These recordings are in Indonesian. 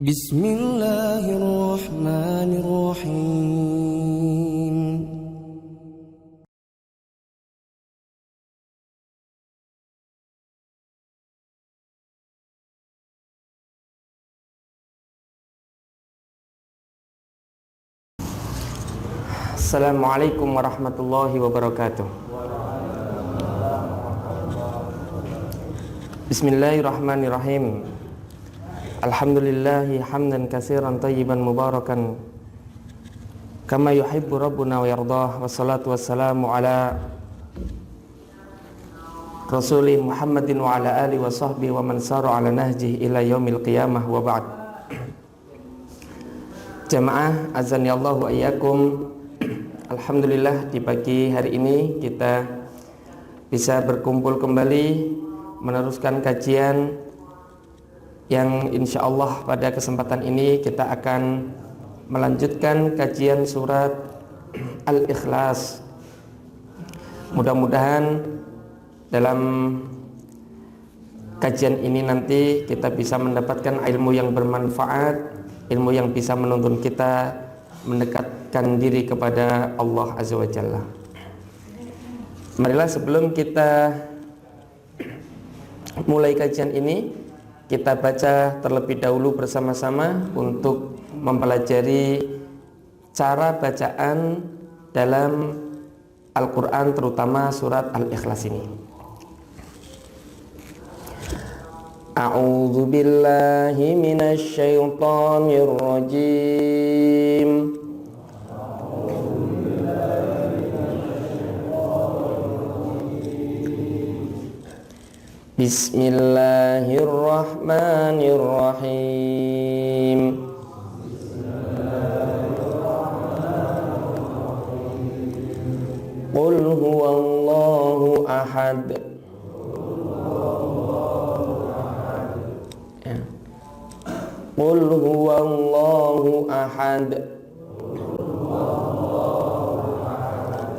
Bismillahirrahmanirrahim. Assalamualaikum warahmatullahi wabarakatuh. Bismillahirrahmanirrahim. Alhamdulillahi hamdan katsiran tayyiban mubarakan kama yuhibbu rabbuna wa yardah. Wassalatu wassalamu ala Rasulih Muhammadin wa ala alihi wa sahbihi wa man sara ala nahjihi ila yaumil qiyamah wa ba'd. Jamaah azani Allah wa iyyakum. Alhamdulillah di pagi hari ini kita bisa berkumpul kembali meneruskan kajian yang insya Allah pada kesempatan ini kita akan melanjutkan kajian surat Al-Ikhlas. Mudah-mudahan dalam kajian ini nanti kita bisa mendapatkan ilmu yang bermanfaat, ilmu yang bisa menuntun kita mendekatkan diri kepada Allah Azza wa Jalla. Marilah sebelum kita mulai kajian ini, kita baca terlebih dahulu bersama-sama untuk mempelajari cara bacaan dalam Al-Quran, terutama surat Al-Ikhlas ini. A'udzu billahi minasy syaithanir rajim. Bismillahirrahmanirrahim. Qul huwallahu ahad. Qul huwallahu ahad.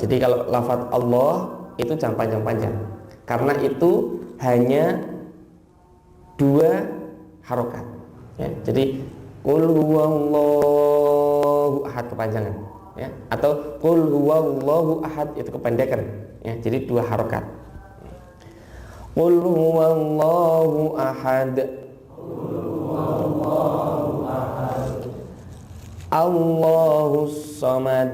Jadi kalau lafaz Allah itu jangan panjang-panjang, karena itu hanya 2 harokat ya. Jadi qul huwallahu ahad kepanjangan ya, atau qul huwallahu ahad itu kependekan ya. Jadi 2 harokat. Qul huwallahu ahad. Allahus samad.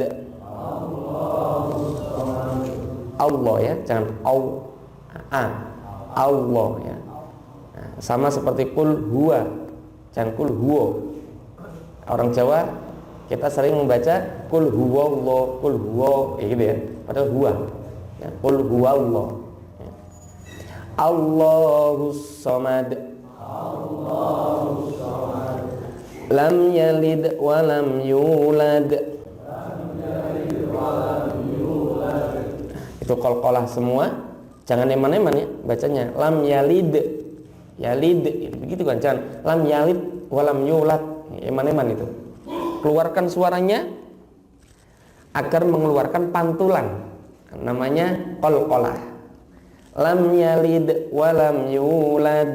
Allah ya, jangan Allah ya. Nah, sama seperti kul huwa, jangan kul huwa. Orang Jawa kita sering membaca kul huwa Allah, kul huwa gitu ya, padahal huwa ya, kul huwa Allah ya. Allahus samad. Lam yalid wa lam yulad. Itu qalqalah semua, jangan eman-eman ya bacanya. Lam yalid, yalid begitu kan, jangan lam yalid walam yulad, eman-eman itu. Keluarkan suaranya agar mengeluarkan pantulan, namanya qalqalah. Lam yalid walam yulad,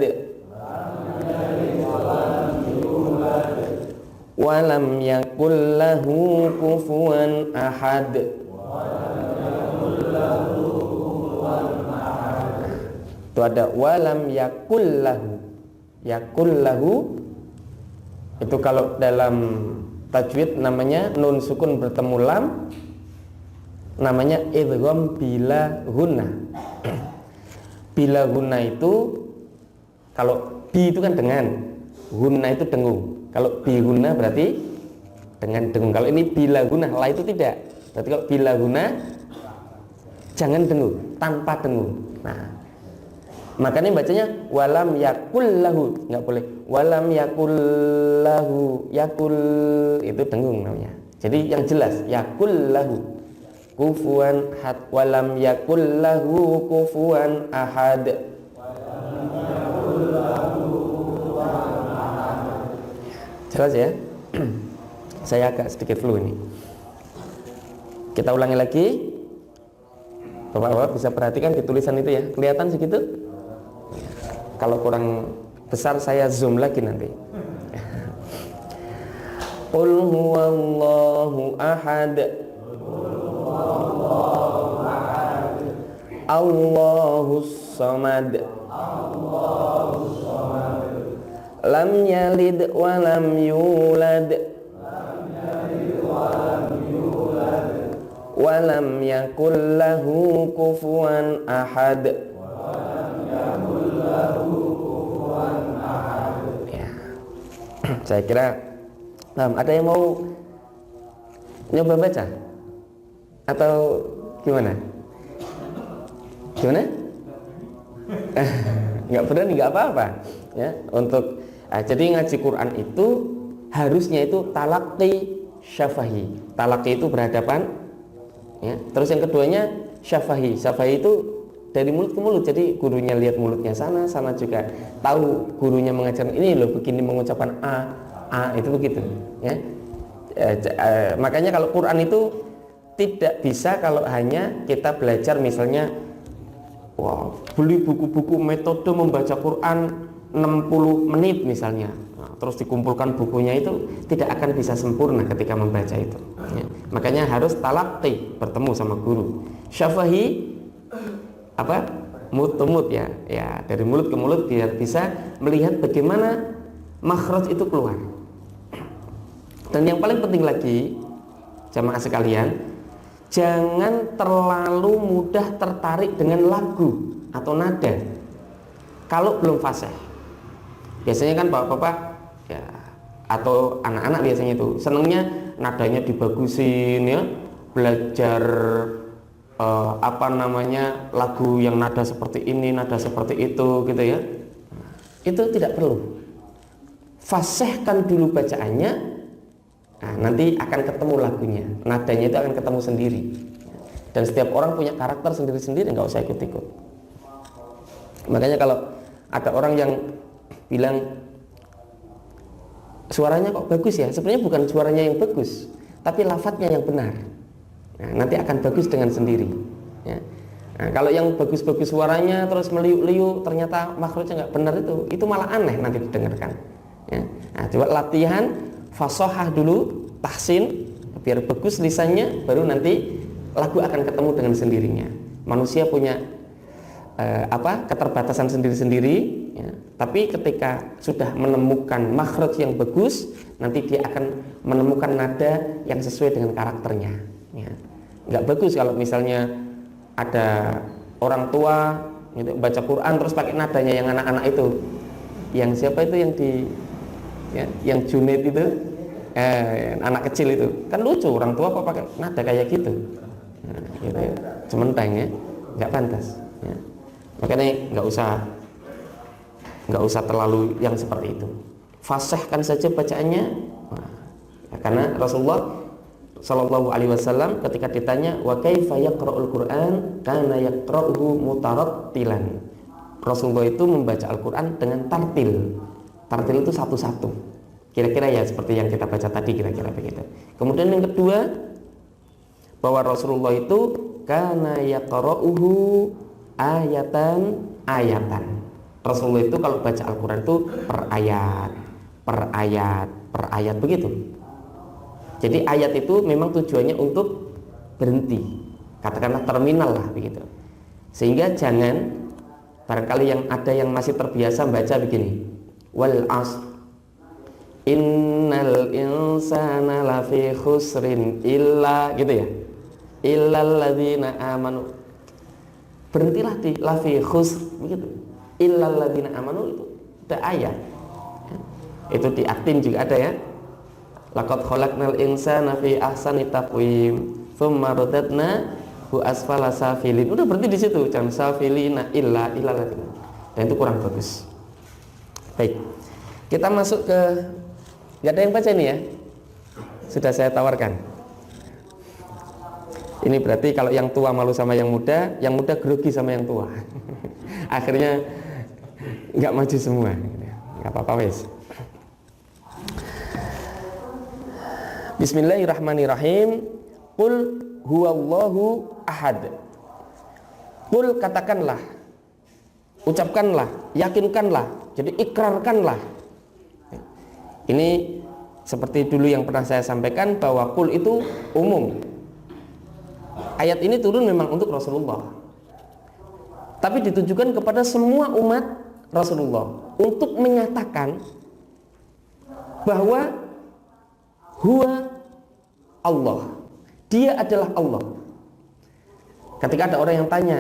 walam yakul lahu kufuwan ahad. Itu ada walam yakul lahu. Yakul lahu itu kalau dalam tajwid namanya nun sukun bertemu lam, namanya idgham bila gunnah. Bila gunnah itu kalau bi itu kan dengan, gunnah itu dengung. Kalau bi gunnah berarti dengan dengung. Kalau ini bila gunnah, la itu tidak. Berarti kalau bila gunnah jangan dengung, tanpa dengung. Nah, makanya bacanya walam yakul lahu, nggak boleh walam yakul lahu, yakul itu dengung namanya. Jadi yang jelas yakul lahu kufuwan ahad, walam yakul lahu kufuwan ahad. Jelas ya? Saya agak sedikit flu ini. Kita ulangi lagi. Bapak-bapak bisa perhatikan di tulisan itu ya, kelihatan segitu. Kalau kurang besar saya zoom lagi nanti. Qul huwallahu ahad. Allahus samad. Lam yalid wa lam yulad. Wa lam yakul lahu kufuwan ahad. Ya. Saya kira ada yang mau nyoba baca atau gimana? Gimana? Nggak berani, nggak apa-apa ya. Untuk jadi ngaji Quran itu harusnya itu talaqi syafahi. Talaqi itu berhadapan ya. Terus yang keduanya syafahi. Syafahi itu dari mulut ke mulut. Jadi gurunya lihat mulutnya sana juga tahu gurunya mengajarkan ini loh begini mengucapkan a itu begitu ya. Makanya kalau Quran itu tidak bisa kalau hanya kita belajar misalnya beli buku-buku metode membaca Quran 60 menit misalnya, terus dikumpulkan bukunya, itu tidak akan bisa sempurna ketika membaca itu ya. Makanya harus talaqi, bertemu sama guru. Syafahi apa? Mut ya, dari mulut ke mulut biar bisa melihat bagaimana makhraj itu keluar. Dan yang paling penting lagi jamaah sekalian, jangan terlalu mudah tertarik dengan lagu atau nada kalau belum fasih. Biasanya kan bapak-bapak ya, atau anak-anak biasanya itu senengnya nadanya dibagusin ya, belajar lagu yang nada seperti ini, nada seperti itu gitu ya. Itu tidak perlu. Fasihkan dulu bacaannya, nah, nanti akan ketemu lagunya, nadanya itu akan ketemu sendiri. Dan setiap orang punya karakter sendiri-sendiri, nggak usah ikut-ikut. Makanya kalau ada orang yang bilang suaranya kok bagus ya, sebenarnya bukan suaranya yang bagus, tapi lafadznya yang benar. Nah, nanti akan bagus dengan sendiri ya. Nah, kalau yang bagus-bagus suaranya terus meliuk-liuk ternyata makhrajnya nggak benar, itu malah aneh nanti didengarkan ya. Nah, coba latihan fasohah dulu, tahsin biar bagus lisannya, baru nanti lagu akan ketemu dengan sendirinya. Manusia punya keterbatasan sendiri-sendiri ya. Tapi ketika sudah menemukan makhraj yang bagus, nanti dia akan menemukan nada yang sesuai dengan karakternya ya. Nggak bagus kalau misalnya ada orang tua gitu, baca Quran terus pakai nadanya yang anak-anak itu, yang siapa itu yang yang Junaid itu, anak kecil itu kan lucu, orang tua kok pakai nada kayak gitu, nah, gitu ya. Cementeng ya, nggak pantas ya. Makanya nggak usah terlalu yang seperti itu. Fasihkan saja bacaannya. Nah, karena Rasulullah Shallallahu Alaihi Wasallam ketika ditanya wa kaifa yaqra'ul Quran kana yaqra'uhu mutarattilan. Rasulullah itu membaca Al-Quran dengan tartil. Tartil itu satu-satu. Kira-kira ya seperti yang kita baca tadi, kira-kira begitu. Kemudian yang kedua, bahwa Rasulullah itu kana yaqra'uhu ayatan. Rasulullah itu kalau baca Al-Quran itu per ayat begitu. Jadi ayat itu memang tujuannya untuk berhenti, katakanlah terminal lah begitu. Sehingga jangan, barangkali yang ada yang masih terbiasa baca begini, wal asr innal insana lafi khusrin illa gitu ya, illal ladzina amanu. Berhentilah di lafi khusr begitu. Illal ladzina amanu itu ada ayat. Itu di Atin juga ada ya. Laqad khalaqnal insana fi ahsani taqwim tsumma radadnahu asfala safilin. Udah berhenti di situ, jangan safilina illa ladzina. Dan itu kurang bagus. Baik. Kita masuk ke, nggak ada yang baca ini ya. Sudah saya tawarkan. Ini berarti kalau yang tua malu sama yang muda grogi sama yang tua. Akhirnya nggak maju semua. Nggak apa-apa wes. Bismillahirrahmanirrahim. Qul huwallahu ahad. Qul, katakanlah, ucapkanlah, yakinkanlah, jadi ikrarkanlah. Ini seperti dulu yang pernah saya sampaikan bahwa kul itu umum. Ayat ini turun memang untuk Rasulullah, tapi ditujukan kepada semua umat Rasulullah untuk menyatakan bahwa huwa Allah, dia adalah Allah. Ketika ada orang yang tanya,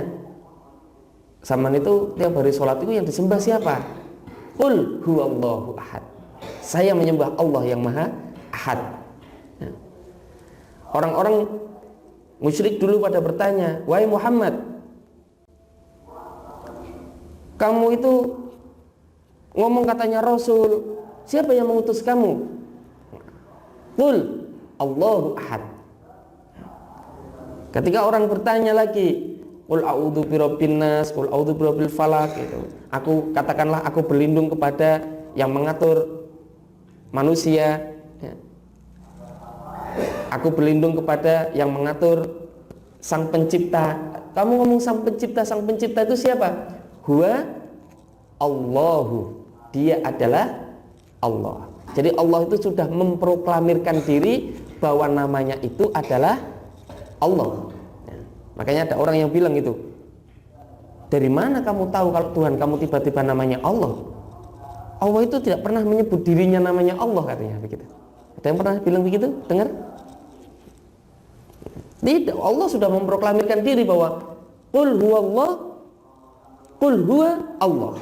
zaman itu tiap hari sholat itu yang disembah siapa? Qul huwallahu ahad, saya menyembah Allah yang maha ahad. Orang-orang musyrik dulu pada bertanya, wahai Muhammad, kamu itu ngomong katanya Rasul, siapa yang mengutus kamu? Qul Allahu ahad. Ketika orang bertanya lagi, qul a'udzu birabbin nas, qul a'udzu birabbil falaq, gitu. Aku katakanlah aku berlindung kepada yang mengatur manusia, ya. Aku berlindung kepada yang mengatur sang pencipta. Kamu ngomong sang pencipta itu siapa? Huwa Allahu, dia adalah Allah. Jadi Allah itu sudah memproklamirkan diri bahwa namanya itu adalah Allah. Ya. Makanya ada orang yang bilang itu, dari mana kamu tahu kalau Tuhan kamu tiba-tiba namanya Allah? Allah itu tidak pernah menyebut dirinya namanya Allah, katanya begitu. Ada yang pernah bilang begitu? Dengar? Tidak, Allah sudah memproklamirkan diri bahwa qul huwallah, qul huwa Allah,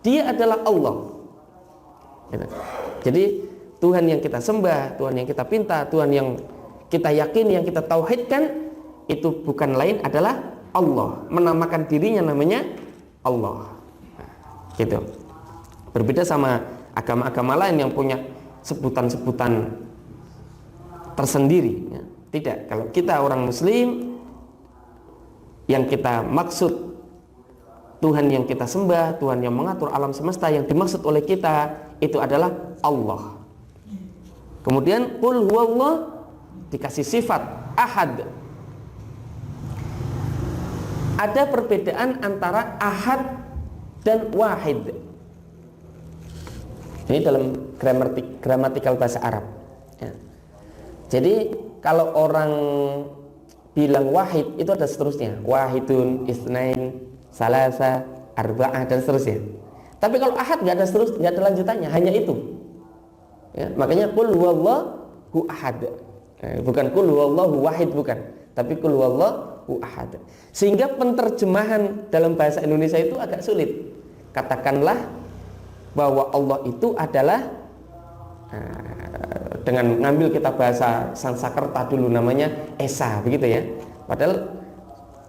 dia adalah Allah. Gitu. Jadi Tuhan yang kita sembah, Tuhan yang kita pinta, Tuhan yang kita yakini, yang kita tauhidkan, itu bukan lain adalah Allah. Menamakan dirinya namanya Allah. Nah, gitu. Berbeda sama agama-agama lain yang punya sebutan-sebutan tersendiri, ya. Tidak, kalau kita orang Muslim, yang kita maksud Tuhan yang kita sembah, Tuhan yang mengatur alam semesta, yang dimaksud oleh kita itu adalah Allah. Kemudian qul huwallah dikasih sifat ahad. Ada perbedaan antara ahad dan wahid. Ini dalam gramatikal bahasa Arab, ya. Jadi kalau orang bilang wahid itu ada seterusnya, wahidun, isnain, salasa, arba'ah, dan seterusnya. Tapi kalau ahad nggak ada lanjutannya, hanya itu. Ya, makanya qul huwallahu ahad. Bukan qul huwallahu wahid, bukan, tapi qul huwallahu ahad. Sehingga penterjemahan dalam bahasa Indonesia itu agak sulit. Katakanlah bahwa Allah itu adalah, dengan ngambil kita bahasa Sanskerta dulu, namanya Esa, begitu ya. Padahal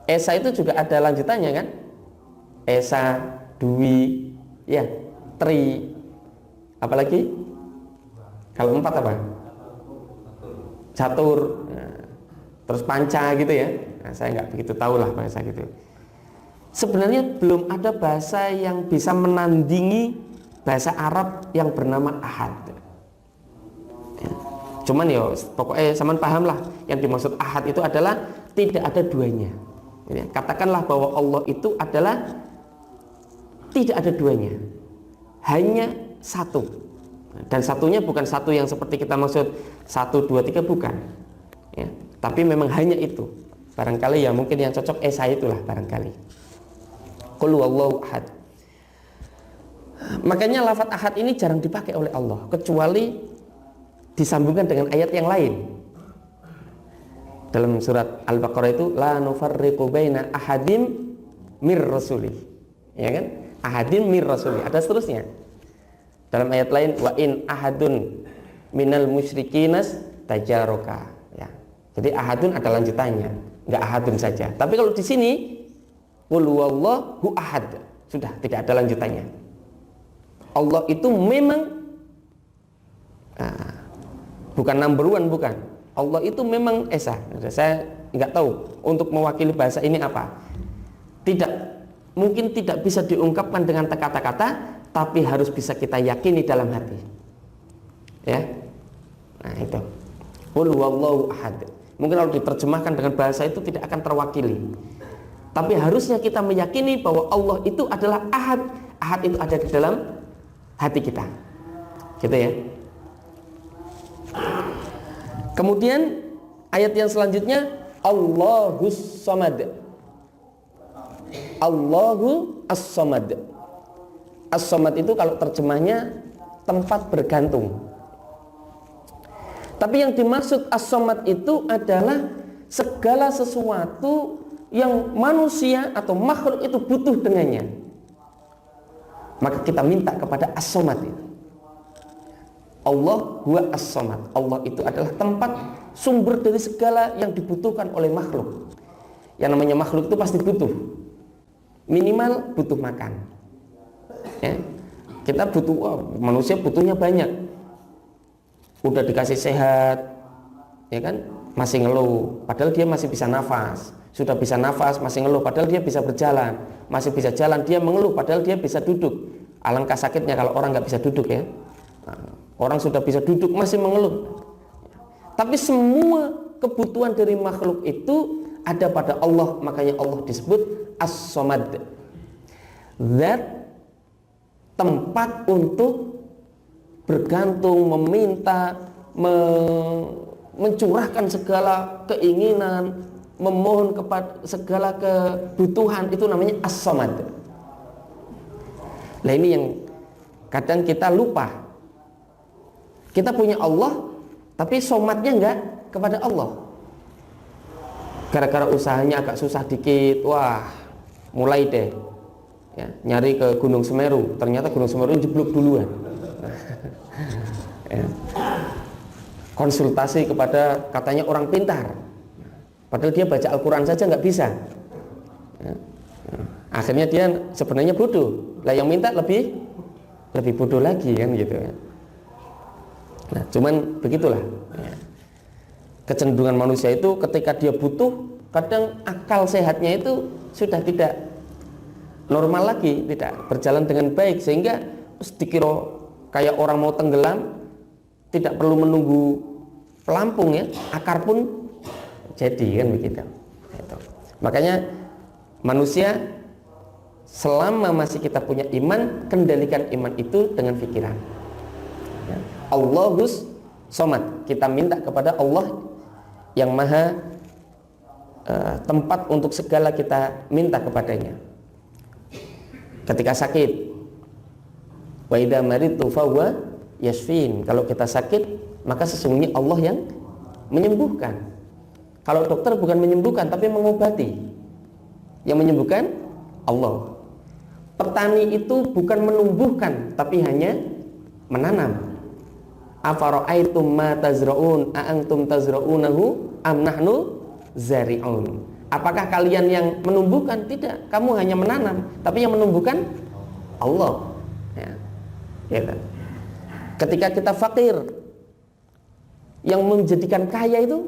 Esa itu juga ada lanjutannya kan? Esa, Dwi, ya, Tri, apalagi? Kalau 4 apa? Catur, nah, terus Panca gitu ya. Nah, saya nggak begitu tahu lah bahasa gitu. Sebenarnya belum ada bahasa yang bisa menandingi bahasa Arab yang bernama ahad. Ya. Cuman ya pokoknya saman paham lah, yang dimaksud ahad itu adalah tidak ada duanya. Ya. Katakanlah bahwa Allah itu adalah tidak ada duanya, hanya satu. Dan satunya bukan satu yang seperti kita maksud 1, 2, 3, bukan, ya. Tapi memang hanya itu. Barangkali ya mungkin yang cocok Esa itulah barangkali. Qul huwallahu ahad. Makanya lafaz ahad ini jarang dipakai oleh Allah, kecuali disambungkan dengan ayat yang lain. Dalam surat Al-Baqarah itu la nufarriqu baina ahadim mir rasuli, ya kan? Ahadim mir rasuli, ada seterusnya. Dalam ayat lain wa in ahadun minal musyrikinas tajaroka, ya. Jadi ahadun ada lanjutannya, enggak ahadun saja. Tapi kalau di sini qul huwallahu ahad, sudah tidak ada lanjutannya. Allah itu memang bukan number one, bukan. Allah itu memang Esa. Saya nggak tahu untuk mewakili bahasa ini apa. Mungkin tidak bisa diungkapkan dengan kata-kata, tapi harus bisa kita yakini dalam hati. Ya. Nah itu. Qul huwallahu ahad. Mungkin kalau diterjemahkan dengan bahasa itu tidak akan terwakili. Tapi harusnya kita meyakini bahwa Allah itu adalah ahad. Ahad itu ada di dalam hati kita. Gitu ya. Kemudian ayat yang selanjutnya Allahus Samad. Allahu As-Samad. As-Samad itu kalau terjemahnya tempat bergantung. Tapi yang dimaksud As-Samad itu adalah segala sesuatu yang manusia atau makhluk itu butuh dengannya. Maka kita minta kepada As-Samad itu. Allah huwa As-Samad. Allah itu adalah tempat sumber dari segala yang dibutuhkan oleh makhluk. Yang namanya makhluk itu pasti butuh. Minimal butuh makan. Ya. Kita butuh, manusia butuhnya banyak. Udah dikasih sehat, ya kan, masih ngeluh. Padahal dia masih bisa nafas. Sudah bisa nafas, masih ngeluh. Padahal dia bisa berjalan, masih bisa jalan. Dia mengeluh, padahal dia bisa duduk. Alangkah sakitnya kalau orang nggak bisa duduk ya. Orang sudah bisa duduk masih mengeluh. Tapi semua kebutuhan dari makhluk itu ada pada Allah. Makanya Allah disebut As-Samad. That tempat untuk bergantung, meminta, mencurahkan segala keinginan, memohon kepada segala kebutuhan, itu namanya As-Samad. Nah ini yang kadang kita lupa. Kita punya Allah, tapi somatnya enggak kepada Allah. Gara-gara usahanya agak susah dikit, wah mulai deh ya, nyari ke Gunung Semeru. Ternyata Gunung Semeru jeblok duluan. Ya. Konsultasi kepada katanya orang pintar, padahal dia baca Al-Quran saja nggak bisa. Ya. Akhirnya dia sebenarnya bodoh. Lah yang minta lebih bodoh lagi kan gitu ya. Nah, cuman begitulah ya. Kecenderungan manusia itu ketika dia butuh, kadang akal sehatnya itu sudah tidak normal lagi, tidak berjalan dengan baik, sehingga dikira kayak orang mau tenggelam, tidak perlu menunggu pelampung ya, akar pun jadi kan begitu. Gitu. Makanya manusia selama masih kita punya iman, kendalikan iman itu dengan pikiran. Ya. Allahus Samad. Kita minta kepada Allah yang maha tempat untuk segala kita minta kepadanya. Ketika sakit, wa idza maridtu fahuwa yashfin. Kalau kita sakit, maka sesungguhnya Allah yang menyembuhkan. Kalau dokter bukan menyembuhkan tapi mengobati. Yang menyembuhkan Allah. Petani itu bukan menumbuhkan tapi hanya menanam. Afara'aitum ma tazra'un a antum tazra'unahu am nahnu zari'un. Apakah kalian yang menumbuhkan? Tidak, kamu hanya menanam, tapi yang menumbuhkan Allah. Ya. Gitu. Ketika kita fakir, yang menjadikan kaya itu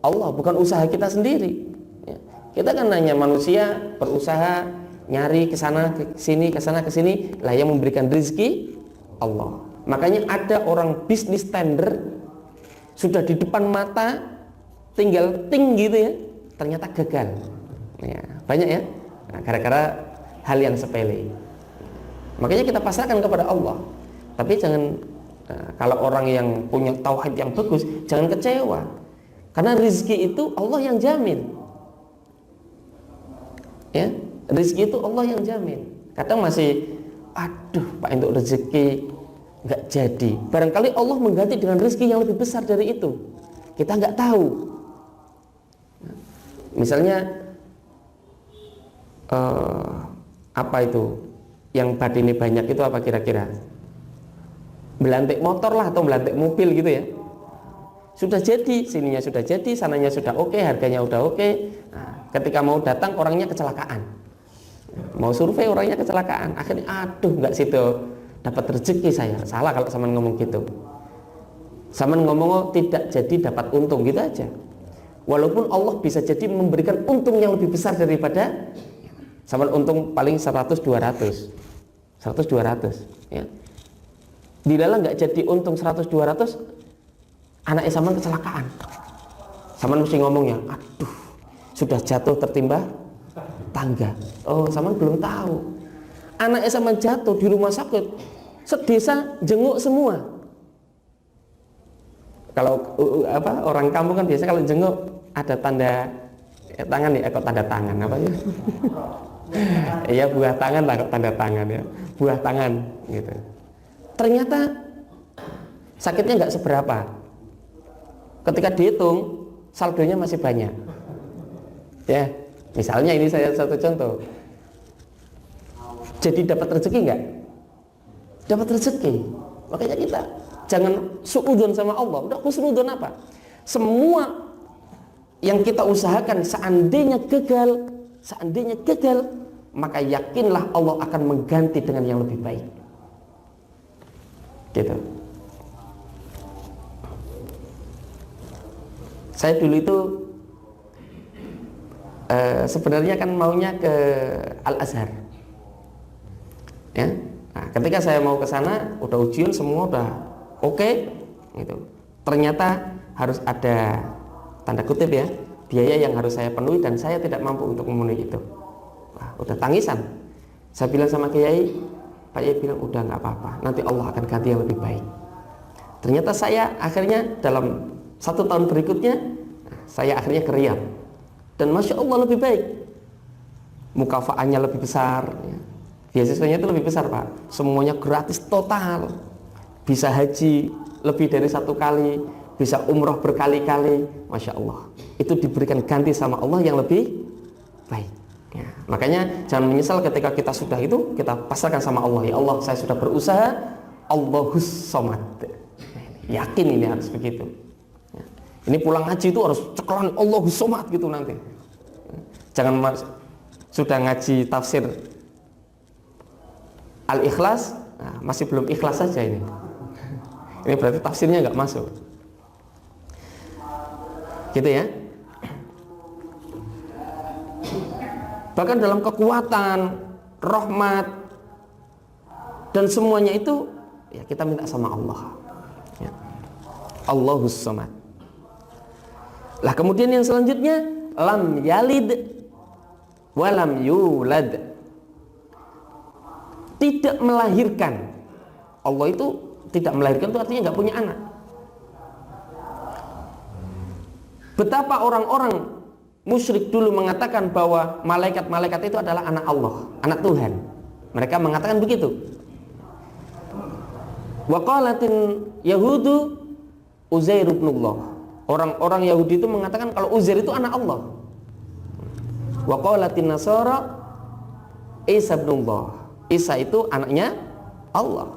Allah, bukan usaha kita sendiri. Ya. Kita kan hanya manusia berusaha nyari ke sana ke sini, ke sana ke sini, lah yang memberikan rezeki Allah. Makanya ada orang bisnis tender sudah di depan mata, tinggal ting gitu ya, ternyata gagal. Ya, banyak ya, nah, gara-gara hal yang sepele. Makanya kita pasrahkan kepada Allah. Tapi jangan, kalau orang yang punya tauhid yang bagus, jangan kecewa. Karena rezeki itu Allah yang jamin. Ya, rezeki itu Allah yang jamin. Kadang masih, aduh Pak, untuk rezeki nggak jadi. Barangkali Allah mengganti dengan rezeki yang lebih besar dari itu. Kita nggak tahu. Misalnya apa itu yang batinnya banyak itu apa kira-kira? Belantik motor lah atau belantik mobil gitu ya. Sudah jadi, sininya sudah jadi, sananya sudah oke, harganya udah oke. Nah, ketika mau datang orangnya kecelakaan. Mau survei orangnya kecelakaan. Akhirnya aduh nggak situ dapat rezeki saya. Salah kalau Saman ngomong gitu. Saman ngomong tidak jadi dapat untung gitu aja. Walaupun Allah bisa jadi memberikan untung yang lebih besar daripada Saman untung paling 100-200 ya. Di dalam nggak jadi untung 100-200, anaknya Saman kecelakaan. Saman mesti ngomongnya, aduh sudah jatuh tertimpa tangga. Oh, Saman belum tahu. Anaknya Saman jatuh di rumah sakit, sedesa jenguk semua. Kalau orang kampung kan biasanya kalau jenguk ada tanda tangan ya, kok tanda tangan apa ya? Iya, buah tangan lah, kok tanda tangan ya, buah tangan gitu. Ternyata sakitnya nggak seberapa. Ketika dihitung saldonya masih banyak. Ya, misalnya ini saya satu contoh. Jadi dapat rezeki nggak? Dapat rezeki. Makanya kita jangan suudzon sama Allah. Udah husnudzon apa? Semua yang kita usahakan seandainya gagal, maka yakinlah Allah akan mengganti dengan yang lebih baik. Gitu. Saya dulu itu sebenarnya kan maunya ke Al-Azhar. Ya. Nah, ketika saya mau ke sana, udah ujian semua udah oke, gitu. Ternyata harus ada tanda kutip ya, biaya yang harus saya penuhi dan saya tidak mampu untuk memenuhi itu. Wah, udah tangisan. Saya bilang sama Kiai, Pak Kiai bilang udah nggak apa-apa, nanti Allah akan ganti yang lebih baik. Ternyata saya akhirnya dalam 1 tahun berikutnya saya akhirnya ke Riyadh dan Masya Allah lebih baik, mukafaannya lebih besar ya. Beasiswanya itu lebih besar Pak, semuanya gratis total, bisa haji lebih dari 1 kali, bisa umroh berkali-kali, Masya Allah, itu diberikan ganti sama Allah yang lebih baik ya. Makanya jangan menyesal ketika kita sudah itu, kita pasrahkan sama Allah. Ya Allah, saya sudah berusaha, Allahus Somad, yakin ini harus begitu ya. Ini pulang haji itu harus ceklan Allahus Somad gitu nanti. Jangan sudah ngaji tafsir Al-Ikhlas, nah, masih belum ikhlas saja ini. Ini berarti tafsirnya nggak masuk. Gitu ya. Bahkan dalam kekuatan, rahmat dan semuanya itu ya kita minta sama Allah. Ya. Allahus Samad. Lah kemudian yang selanjutnya lam yalid walam yulad. Tidak melahirkan. Allah itu tidak melahirkan itu artinya nggak punya anak. Betapa orang-orang musyrik dulu mengatakan bahwa malaikat-malaikat itu adalah anak Allah, anak Tuhan. Mereka mengatakan begitu. Wa qalatin yahudu Uzair ibnullah. Orang-orang Yahudi itu mengatakan kalau Uzair itu anak Allah. Wa qalatin nasara Isa ibnullah. Isa itu anaknya Allah.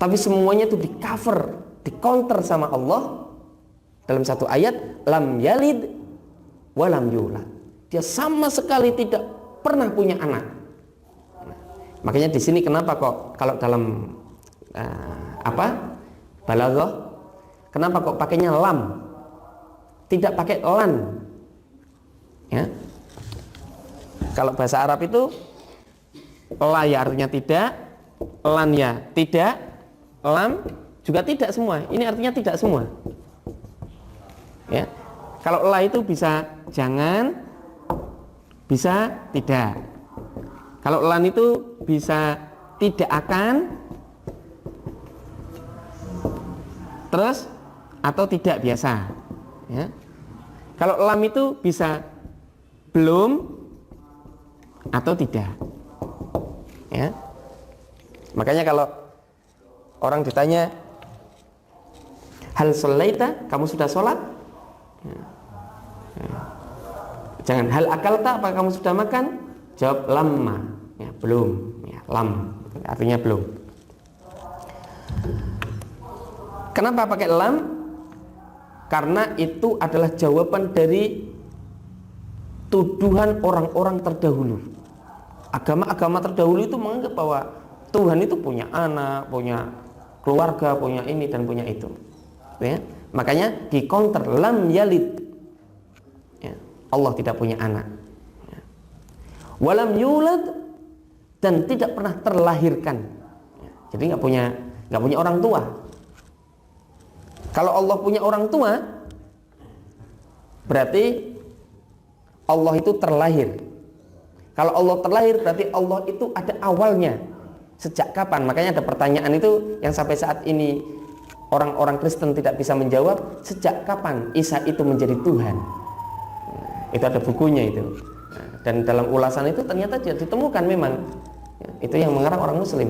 Tapi semuanya itu di cover, di counter sama Allah dalam satu ayat, lam yalid walam yulad. Dia sama sekali tidak pernah punya anak. Makanya di sini kenapa kok kalau dalam balaghah, kenapa kok pakainya lam, tidak pakai lan? Ya. Kalau bahasa Arab itu la ya artinya tidak, lan ya tidak, lam juga tidak semua. Ini artinya tidak semua. Ya. Kalau la itu bisa jangan, bisa tidak. Kalau lan itu bisa tidak akan, terus atau tidak biasa. Ya. Kalau lam itu bisa belum atau tidak. Ya. Makanya kalau orang ditanya hal sholaita, kamu sudah sholat? Ya. Ya. Jangan hal akalta, apa kamu sudah makan? Jawab lamma, ya, belum. Ya, lam artinya belum. Kenapa pakai lam? Karena itu adalah jawaban dari tuduhan orang-orang terdahulu. Agama-agama terdahulu itu menganggap bahwa Tuhan itu punya anak, punya keluarga, punya ini dan punya itu. Ya. Makanya di counter lam yalid. Ya. Allah tidak punya anak. Ya. Walam yulad, dan tidak pernah terlahirkan. Ya. Jadi nggak punya orang tua. Kalau Allah punya orang tua, berarti Allah itu terlahir. Kalau Allah terlahir berarti Allah itu ada awalnya. Sejak kapan? Makanya ada pertanyaan itu yang sampai saat ini orang-orang Kristen tidak bisa menjawab sejak kapan Isa itu menjadi Tuhan. Itu ada bukunya itu. Dan dalam ulasan itu ternyata ditemukan memang itu yang mengarang orang Muslim.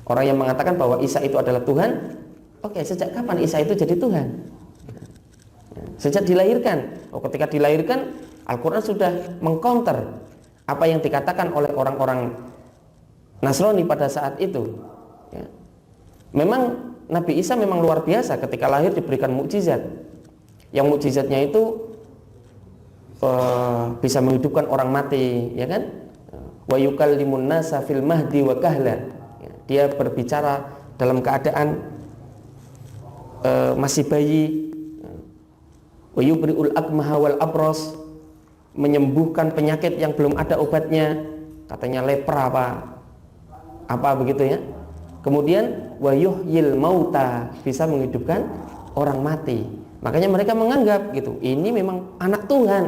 Orang yang mengatakan bahwa Isa itu adalah Tuhan. Oke, sejak kapan Isa itu jadi Tuhan? Sejak dilahirkan. Ketika dilahirkan, Al-Quran sudah mengcounter apa yang dikatakan oleh orang-orang Nasrani pada saat itu. Memang Nabi Isa memang luar biasa, ketika lahir diberikan mukjizat. Yang mukjizatnya itu bisa menghidupkan orang mati, ya kan? Wa yukallimun nasa fil mahdi wa kahla. Dia berbicara dalam keadaan masih bayi. Wa yubri'ul akmaha wal abros, menyembuhkan penyakit yang belum ada obatnya, katanya lepra apa begitu ya. Kemudian wa yuhyil mauta, bisa menghidupkan orang mati. Makanya mereka menganggap gitu, ini memang anak Tuhan.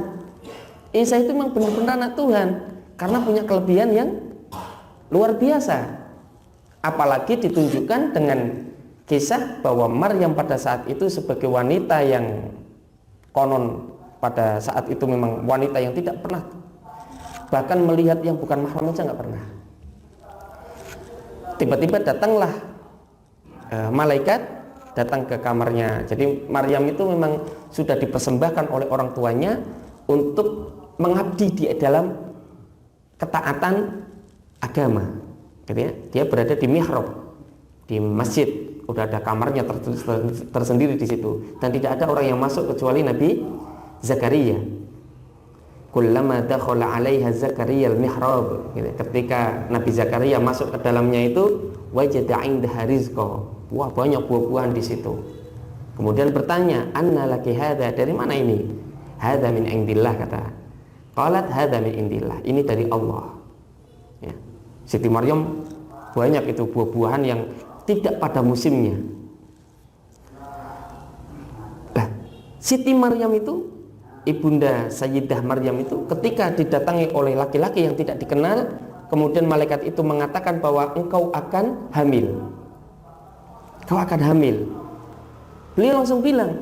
Isa itu memang benar-benar anak Tuhan karena punya kelebihan yang luar biasa. Apalagi ditunjukkan dengan kisah bahwa Maryam pada saat itu sebagai wanita yang konon pada saat itu memang wanita yang tidak pernah bahkan melihat yang bukan mahram saja nggak pernah. Tiba-tiba datanglah malaikat datang ke kamarnya. Jadi Maryam itu memang sudah dipersembahkan oleh orang tuanya untuk mengabdi di dalam ketaatan agama. Gitu ya. Dia berada di mihrab, di masjid. Udah ada kamarnya tersendiri di situ dan tidak ada orang yang masuk kecuali Nabi Zakaria. Kullama dakhala 'alaiha Zakaria al-mihrab. Ketika Nabi Zakaria masuk ke dalamnya itu wajada 'indaha rizqa. Wah, banyak buah-buahan di situ. Kemudian bertanya, "Anna laki hadza?" Dari mana ini? "Hadza min indillah," kata. Qalat hadza min indillah. Ini dari Allah. Ya. Siti Maryam banyak itu buah-buahan yang tidak pada musimnya. Nah, Siti Maryam itu, Ibunda Sayyidah Maryam itu ketika didatangi oleh laki-laki yang tidak dikenal, kemudian malaikat itu mengatakan bahwa engkau akan hamil. Kau akan hamil. Beliau langsung bilang,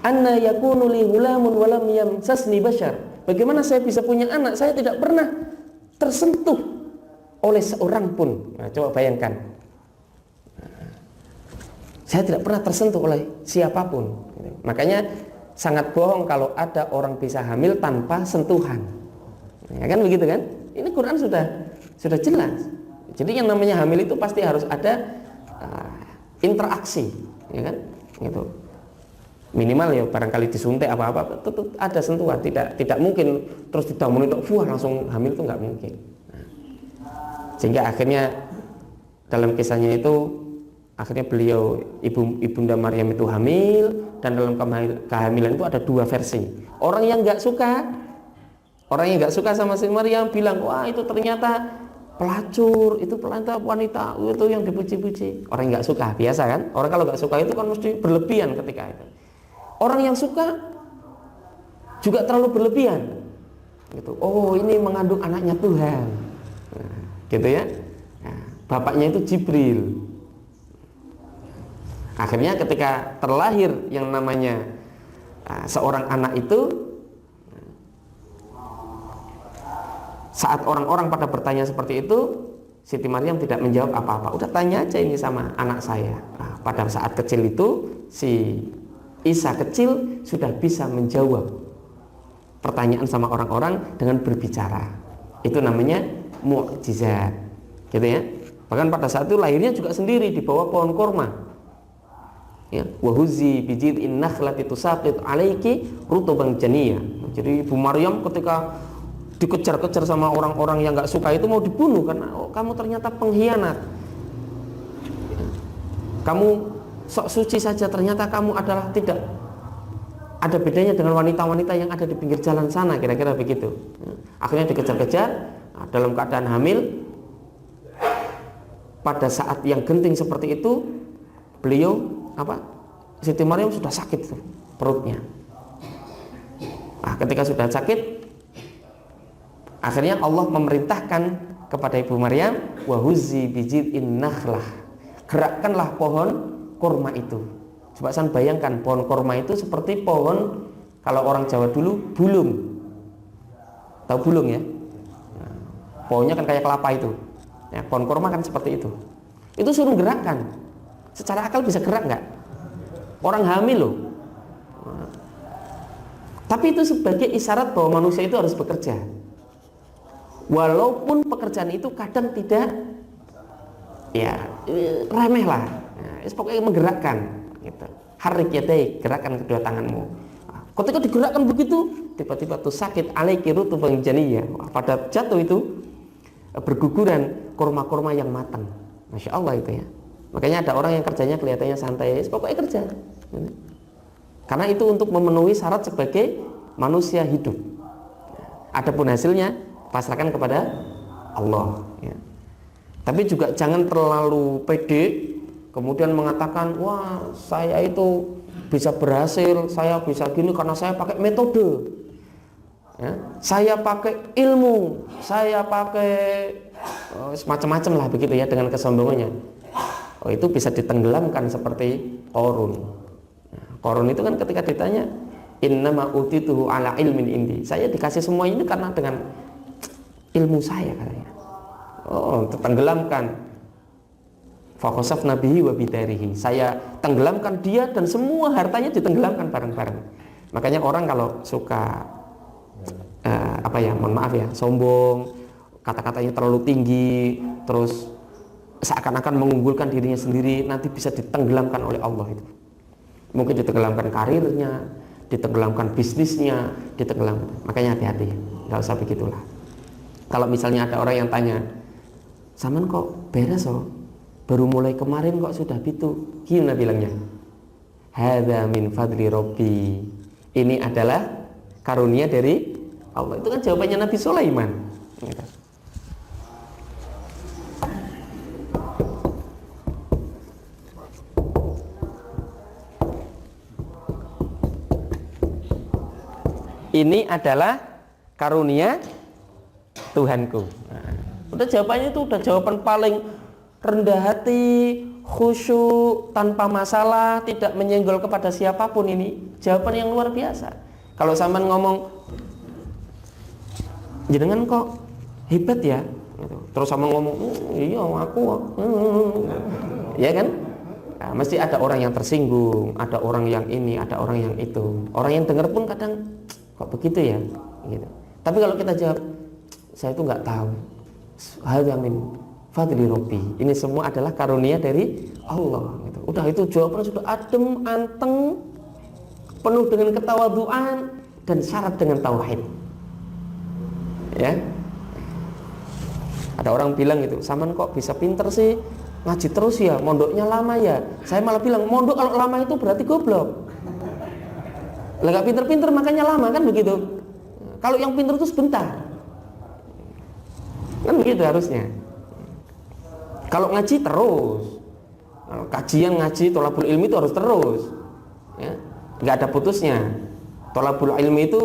"Anna yakunu li ghulamun wa lam yamsasni bashar." Bagaimana saya bisa punya anak? Saya tidak pernah tersentuh oleh seorang pun. Nah, coba bayangkan. Saya tidak pernah tersentuh oleh siapapun. Makanya sangat bohong kalau ada orang bisa hamil tanpa sentuhan. Ya kan begitu kan? Ini Quran sudah jelas. Jadi yang namanya hamil itu pasti harus ada interaksi, ya kan? Gitu. Minimal ya barangkali disuntik apa-apa, tetap ada sentuhan. Tidak mungkin terus didamuni langsung hamil, itu nggak mungkin. Sehingga akhirnya dalam kisahnya itu akhirnya beliau Ibunda Maryam itu hamil, dan dalam kehamilan itu ada dua versi. Orang yang nggak suka sama si Maryam bilang, wah itu ternyata pelacur, itu wanita itu yang dipuji-puji. Orang yang nggak suka, biasa kan? Orang kalau nggak suka itu kan mesti berlebihan ketika itu. Orang yang suka juga terlalu berlebihan. Gitu. Oh ini mengandung anaknya Tuhan, nah, gitu ya. Nah, bapaknya itu Jibril. Akhirnya ketika terlahir yang namanya seorang anak itu, saat orang-orang pada bertanya seperti itu, Siti Maryam tidak menjawab apa-apa. Udah tanya aja ini sama anak saya. Nah, pada saat kecil itu si Isa kecil sudah bisa menjawab pertanyaan sama orang-orang dengan berbicara. Itu namanya mukjizat, gitu ya. Bahkan pada saat itu lahirnya juga sendiri di bawah pohon kurma. Ya, wahuzi bijid'in nakhlati tusaqit alaiki rutuban janiyah. Jadi Ibu Maryam ketika dikejar-kejar sama orang-orang yang nggak suka itu mau dibunuh karena kamu ternyata pengkhianat. Kamu sok suci saja, ternyata kamu adalah tidak ada bedanya dengan wanita-wanita yang ada di pinggir jalan sana, kira-kira begitu. Akhirnya dikejar-kejar dalam keadaan hamil. Pada saat yang genting seperti itu, beliau Siti Maryam sudah sakit tuh, perutnya. Nah, ketika sudah sakit, akhirnya Allah memerintahkan kepada Ibu Maryam, wahuzzi bijid'in nakhlah, gerakkanlah pohon kurma itu. Coba san bayangkan pohon kurma itu seperti pohon, kalau orang Jawa dulu bulung. Tahu bulung ya? Nah, pohonnya kan kayak kelapa itu. Ya, pohon kurma kan seperti itu. Itu suruh gerakkan. Secara akal bisa gerak nggak? Orang hamil loh. Nah, tapi itu sebagai isyarat bahwa manusia itu harus bekerja. Walaupun pekerjaan itu kadang tidak, ya remeh lah. Nah, pokoknya menggerakkan. Gitu. Harik yadai, gerakkan kedua tanganmu. Nah, ketika digerakkan begitu, tiba-tiba tuh sakit alaiki rutubang janiyah. Pada jatuh itu berguguran kurma-kurma yang matang. Masya Allah itu ya. Makanya ada orang yang kerjanya kelihatannya santai, pokoknya kerja. Karena itu untuk memenuhi syarat sebagai manusia hidup. Adapun hasilnya pasrahkan kepada Allah. Ya. Tapi juga jangan terlalu pede, kemudian mengatakan, wah saya itu bisa berhasil, saya bisa gini karena saya pakai metode. Ya, saya pakai ilmu, saya pakai semacam-macam lah begitu ya dengan kesombongannya. Oh, itu bisa ditenggelamkan seperti Qarun. Qarun itu kan ketika ditanya, innama utituhu ala ilmin indi. Saya dikasih semua ini karena dengan ilmu saya katanya. Oh, tertenggelamkan. Fakhosafna bihi wa bidarihi. Saya tenggelamkan dia dan semua hartanya ditenggelamkan bareng-bareng. Makanya orang kalau suka mohon maaf ya, sombong, kata-katanya terlalu tinggi, terus seakan-akan mengunggulkan dirinya sendiri, nanti bisa ditenggelamkan oleh Allah itu. Mungkin ditenggelamkan karirnya, ditenggelamkan bisnisnya, ditenggelamkan. Makanya hati-hati, nggak usah begitulah. Kalau misalnya ada orang yang tanya, "Saman kok beres oh? Baru mulai kemarin kok sudah gitu?" Gimana bilangnya? Hadza min fadli Rabbi. Ini adalah karunia dari Allah. Itu kan jawabannya Nabi Sulaiman. Ini adalah karunia Tuhanku. Nah, udah jawabannya itu udah jawaban paling rendah hati, khusyuk, tanpa masalah, tidak menyenggol kepada siapapun. Ini jawaban yang luar biasa. Kalau sampean ngomong, jenengan kok hebat ya, terus sama ngomong, iya aku, ya kan? Nah, mesti ada orang yang tersinggung, ada orang yang ini, ada orang yang itu. Orang yang dengar pun kadang kok begitu ya, gitu. Tapi kalau kita jawab, saya itu nggak tahu. Hadza min fadli Rabbi. Ini semua adalah karunia dari Allah. Gitu. Udah itu jawabannya sudah adem, anteng, penuh dengan ketawaduan dan syarat dengan tauhid. Ya, ada orang bilang gitu, Saman kok bisa pinter sih, ngaji terus ya, mondoknya lama ya. Saya malah bilang, mondok kalau lama itu berarti goblok. Lah gak pinter-pinter makanya lama kan begitu. Kalau yang pinter itu sebentar, kan begitu harusnya. Kalau ngaji terus, kajian ngaji, tholabul ilmi itu harus terus, ya, nggak ada putusnya. Tholabul ilmi itu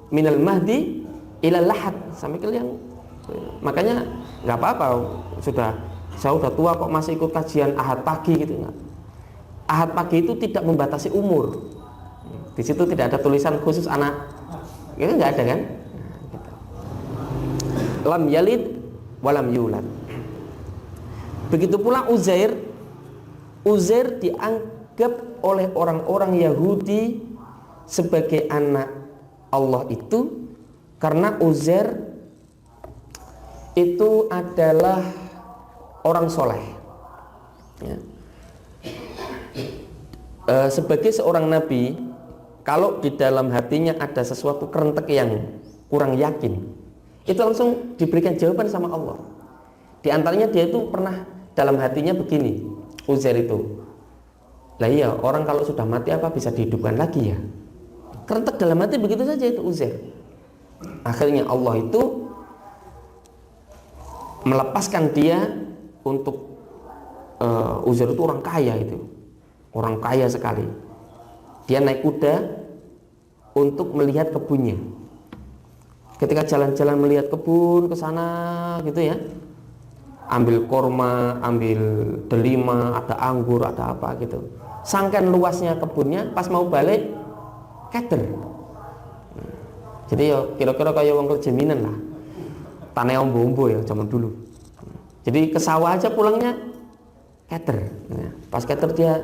minal mahdi ilal lahad, sampai ke yang, makanya nggak apa-apa. Saya udah tua kok masih ikut kajian ahad pagi gitu. Nggak. Ahad pagi itu tidak membatasi umur. Di situ tidak ada tulisan khusus anak, itu nggak ada kan? Lam yalid walam yulad. Begitu pula Uzair dianggap oleh orang-orang Yahudi sebagai anak Allah itu karena Uzair itu adalah orang soleh. Ya. Sebagai seorang nabi, kalau di dalam hatinya ada sesuatu kerentek yang kurang yakin, itu langsung diberikan jawaban sama Allah. Di antaranya dia itu pernah dalam hatinya begini, Uzair itu, lah iya, orang kalau sudah mati apa bisa dihidupkan lagi ya? Kerentek dalam hati begitu saja itu Uzair. Akhirnya Allah itu melepaskan dia untuk Uzair itu orang kaya itu, orang kaya sekali. Dia naik kuda untuk melihat kebunnya. Ketika jalan-jalan melihat kebun ke sana gitu ya, ambil korma, ambil delima, ada anggur, ada apa gitu. Sangkan luasnya kebunnya, pas mau balik keder. Jadi ya kira-kira kayak wong kerjaminan lah. Tanah ombo-ombo ya zaman dulu. Jadi ke sawah aja pulangnya keder. Pas keder dia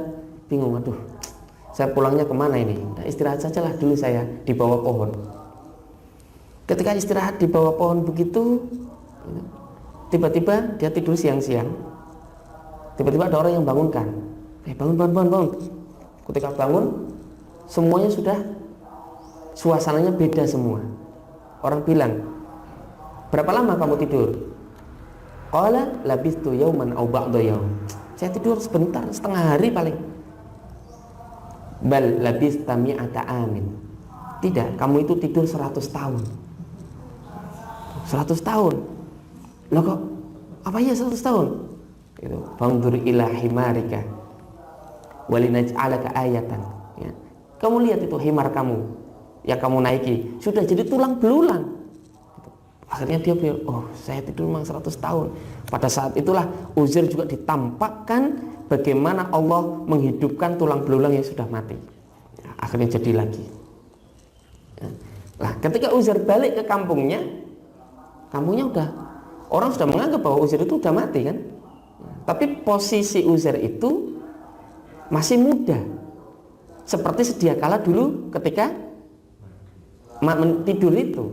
bingung, aduh, saya pulangnya kemana ini? Nah, istirahat sajalah dulu saya di bawah pohon. Ketika istirahat di bawah pohon begitu, tiba-tiba dia tidur siang-siang. Tiba-tiba ada orang yang bangunkan. Bangun. Ketika bangun, semuanya sudah suasananya beda semua. Orang bilang, berapa lama kamu tidur? Qala labistu yauman aw ba'da yaum. Saya tidur sebentar, setengah hari paling. Bal labista mi'ata amin. Tidak, kamu itu tidur 100 tahun. 100 tahun. Loh kok apa ya 100 tahun? Gitu. Fangdur ila himarika walinaj'alaka ayatan. Ya. Kamu lihat itu himar kamu yang kamu naiki sudah jadi tulang belulang. Gitu. Akhirnya dia bilang, oh saya tidur memang 100 tahun. Pada saat itulah Uzair juga ditampakkan bagaimana Allah menghidupkan tulang belulang yang sudah mati. Ya, akhirnya jadi lagi. Ya. Nah, ketika Uzair balik ke kampungnya udah, orang sudah menganggap bahwa Uzair itu udah mati kan. Tapi posisi Uzair itu masih muda, seperti sedia kala dulu ketika tidur itu.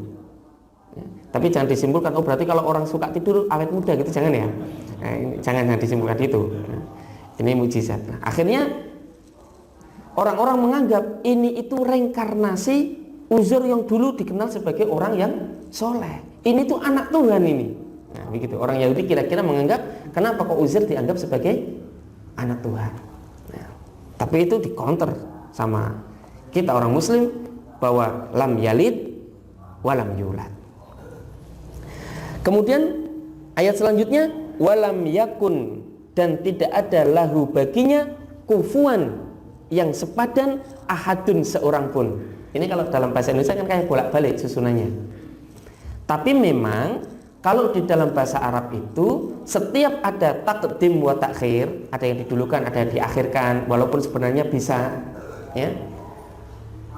Ya, tapi jangan disimpulkan, oh berarti kalau orang suka tidur awet muda gitu, jangan ya. Nah, jangan disimpulkan itu. Nah, ini mujizat. Nah, akhirnya orang-orang menganggap ini itu reinkarnasi Uzair yang dulu dikenal sebagai orang yang soleh. Ini tuh anak Tuhan ini. Nah, begitu. Orang Yahudi kira-kira menganggap, kenapa kok Uzair dianggap sebagai anak Tuhan? Nah, tapi itu dikonter sama kita orang Muslim bahwa lam yalid walam yulad. Kemudian ayat selanjutnya walam yakun, dan tidak ada lahu baginya kufuan, yang sepadan, ahadun, seorang pun. Ini kalau dalam bahasa Indonesia kan kayak bolak-balik susunannya. Tapi memang kalau di dalam bahasa Arab itu setiap ada taqdim wa takhir, ada yang didulukan, ada yang diakhirkan, walaupun sebenarnya bisa, ya,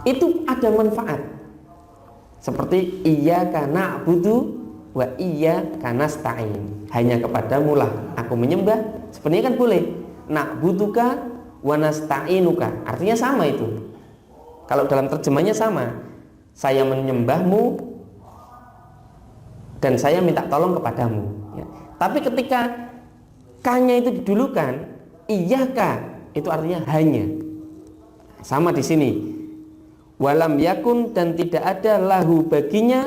itu ada manfaat. Seperti iyyaka na'budu wa iyyaka nasta'in. Hanya kepadamu lah aku menyembah. Sebenarnya kan boleh. Na'buduka wa nasta'inuka. Artinya sama itu. Kalau dalam terjemahnya sama. Saya menyembahmu dan saya minta tolong kepadamu. Ya. Tapi ketika K-nya itu didulukan, iyyaka itu artinya hanya. Sama di sini. Walam yakun, dan tidak ada lahu baginya,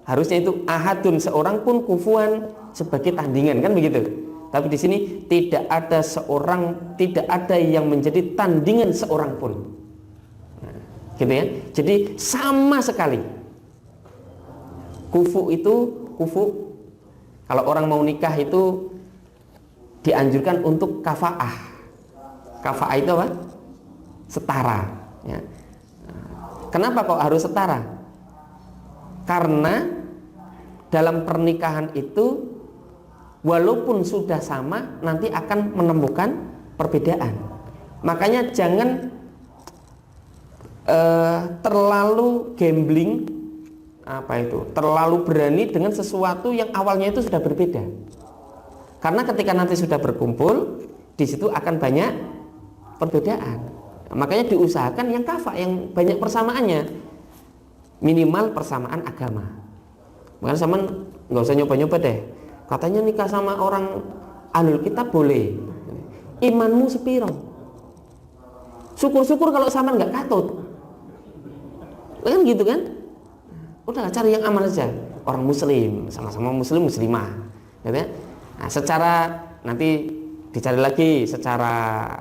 harusnya itu ahadun, seorang pun, kufuan, sebagai tandingan, kan begitu. Tapi di sini tidak ada seorang, tidak ada yang menjadi tandingan seorang pun. Nah, gitu ya. Jadi sama sekali. Kufu itu, kufu, kalau orang mau nikah itu dianjurkan untuk kafa'ah. Kafa'ah itu apa? Setara. Ya. Kenapa kok harus setara? Karena dalam pernikahan itu walaupun sudah sama, nanti akan menemukan perbedaan. Makanya jangan terlalu gambling, terlalu berani dengan sesuatu yang awalnya itu sudah berbeda. Karena ketika nanti sudah berkumpul, di situ akan banyak perbedaan. Makanya diusahakan yang kafa, yang banyak persamaannya, minimal persamaan agama. Makanya sama nggak usah nyoba-nyoba deh. Katanya nikah sama orang ahlul kitab boleh. Imanmu sepiro? Syukur-syukur kalau sama nggak katut. Kan gitu kan? Udah cari yang aman aja. Orang muslim, sama-sama muslim muslimah. Gitu ya? Nah, secara nanti dicari lagi secara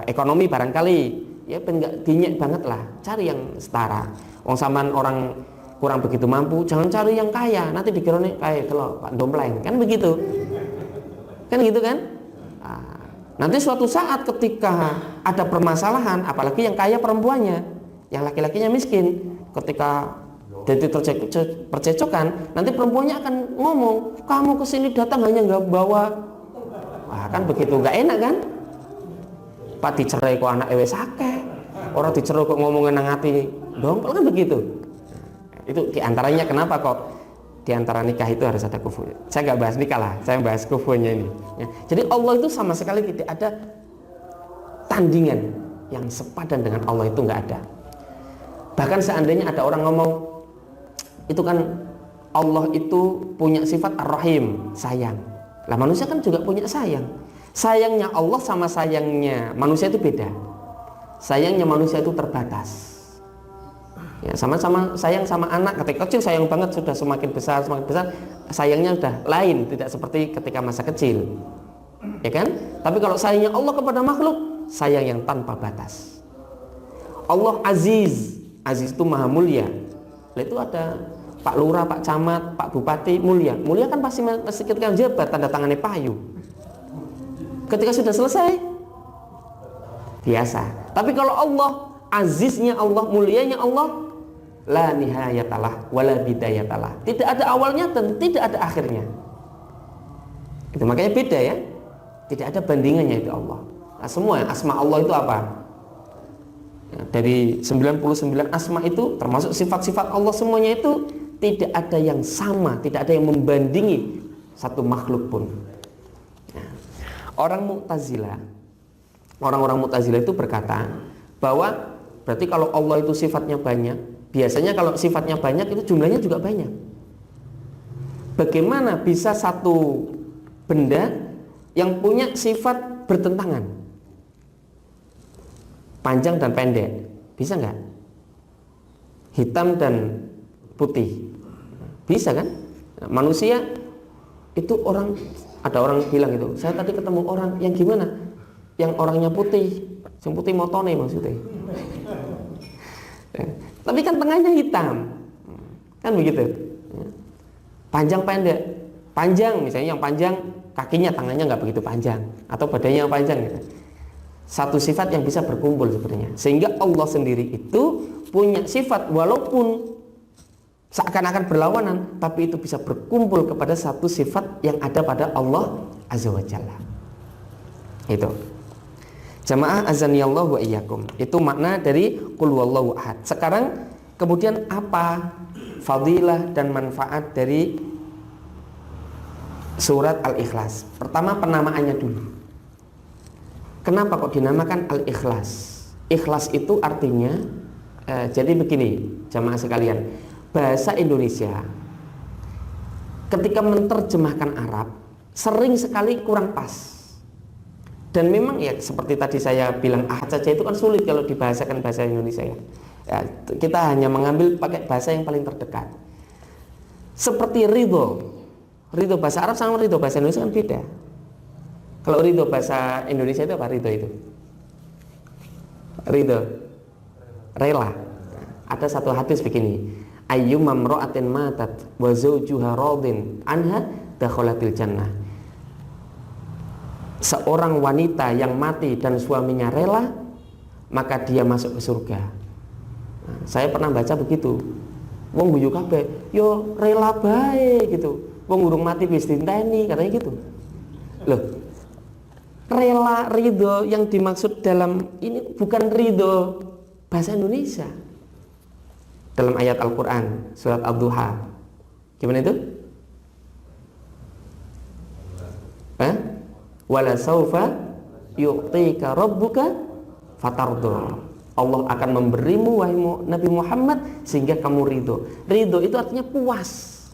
ekonomi barangkali ya enggak dinyek banget lah, cari yang setara. Wong sampean orang kurang begitu mampu, jangan cari yang kaya, nanti dikiranya kayak kalau Pak Dompleng, kan begitu. Kan gitu kan? Nah, nanti suatu saat ketika ada permasalahan, apalagi yang kaya perempuannya, yang laki-lakinya miskin, ketika Jadi percecokan, nanti perempuannya akan ngomong, kamu kesini datang hanya nggak bawa, wah kan begitu, nggak enak kan? Pak dicerai kok anak ewe sake, orang dicerai kok ngomongin nang hati, dong kan begitu. Itu diantaranya kenapa kok diantara nikah itu harus ada kufu. Saya nggak bahas nikah lah, saya bahas kufunya ini. Ya. Jadi Allah itu sama sekali tidak ada tandingan yang sepadan dengan Allah, itu nggak ada. Bahkan seandainya ada orang ngomong, itu kan Allah itu punya sifat Ar-Rahim, sayang. Lah manusia kan juga punya sayang. Sayangnya Allah sama sayangnya manusia itu beda. Sayangnya manusia itu terbatas. Ya, sama-sama sayang sama anak ketika kecil sayang banget, sudah semakin besar sayangnya sudah lain, tidak seperti ketika masa kecil. Ya kan? Tapi kalau sayangnya Allah kepada makhluk, sayang yang tanpa batas. Allah Aziz, Aziz itu maha mulia. Nah, itu ada Pak Lurah, Pak Camat, Pak Bupati mulia. Mulia kan pasti ketika jabat tanda tangannya payu. Ketika sudah selesai biasa. Tapi kalau Allah, aziznya Allah, mulianya Allah, la nihayatalah wala bidayatalah. Tidak ada awalnya dan tidak ada akhirnya. Itu makanya beda ya. Tidak ada bandingannya itu Allah. Nah, semua asma Allah itu apa? Ya, dari 99 asma itu termasuk sifat-sifat Allah, semuanya itu tidak ada yang sama, tidak ada yang membandingi satu makhluk pun. Orang Mu'tazilah, orang-orang Mu'tazilah itu berkata bahwa berarti kalau Allah itu sifatnya banyak, biasanya kalau sifatnya banyak itu jumlahnya juga banyak. Bagaimana bisa satu benda yang punya sifat bertentangan, panjang dan pendek, bisa nggak? Hitam dan putih, bisa kan? Manusia itu orang, ada orang bilang itu, saya tadi ketemu orang yang gimana? Yang orangnya putih, yang putih motone maksudnya. Tapi kan tengahnya hitam, kan begitu. Panjang pendek, panjang misalnya yang panjang kakinya, tangannya nggak begitu panjang, atau badannya yang panjang gitu. Satu sifat yang bisa berkumpul sebenarnya. Sehingga Allah sendiri itu punya sifat walaupun seakan-akan berlawanan, tapi itu bisa berkumpul kepada satu sifat yang ada pada Allah Azza wa Jalla. Itu. Jamaah azanillahu wa iyyakum. Itu makna dari qul huwallahu ahad. Sekarang kemudian apa fadilah dan manfaat dari surat Al-Ikhlas? Pertama penamaannya dulu. Kenapa kok dinamakan Al-Ikhlas? Ikhlas itu artinya jadi begini, jamaah sekalian. Bahasa Indonesia ketika menerjemahkan Arab sering sekali kurang pas. Dan memang ya seperti tadi saya bilang ahad saja itu kan sulit kalau dibahasakan bahasa Indonesia ya. Kita hanya mengambil pakai bahasa yang paling terdekat. Seperti ridho. Ridho bahasa Arab sama ridho bahasa Indonesia kan beda. Kalau ridho bahasa Indonesia itu apa ridho itu? Ridho rela. Ada satu hadis begini. Ayyumma imra'atin matat wa zawjuha radin anha dakhalatil jannah. Seorang wanita yang mati dan suaminya rela, maka dia masuk ke surga. Nah, saya pernah baca begitu. Wong guyu kabeh, yo rela bae gitu. Wong urung mati wis dinteni, katanya gitu. Loh. Rela ridho yang dimaksud dalam ini bukan ridho bahasa Indonesia. Dalam ayat Al-Quran surat Ad-Duha, gimana itu? Wala saufa yu'tika rabbuka fatardo. Allah akan memberimu wahai Nabi Muhammad sehingga kamu ridho. Ridho itu artinya puas,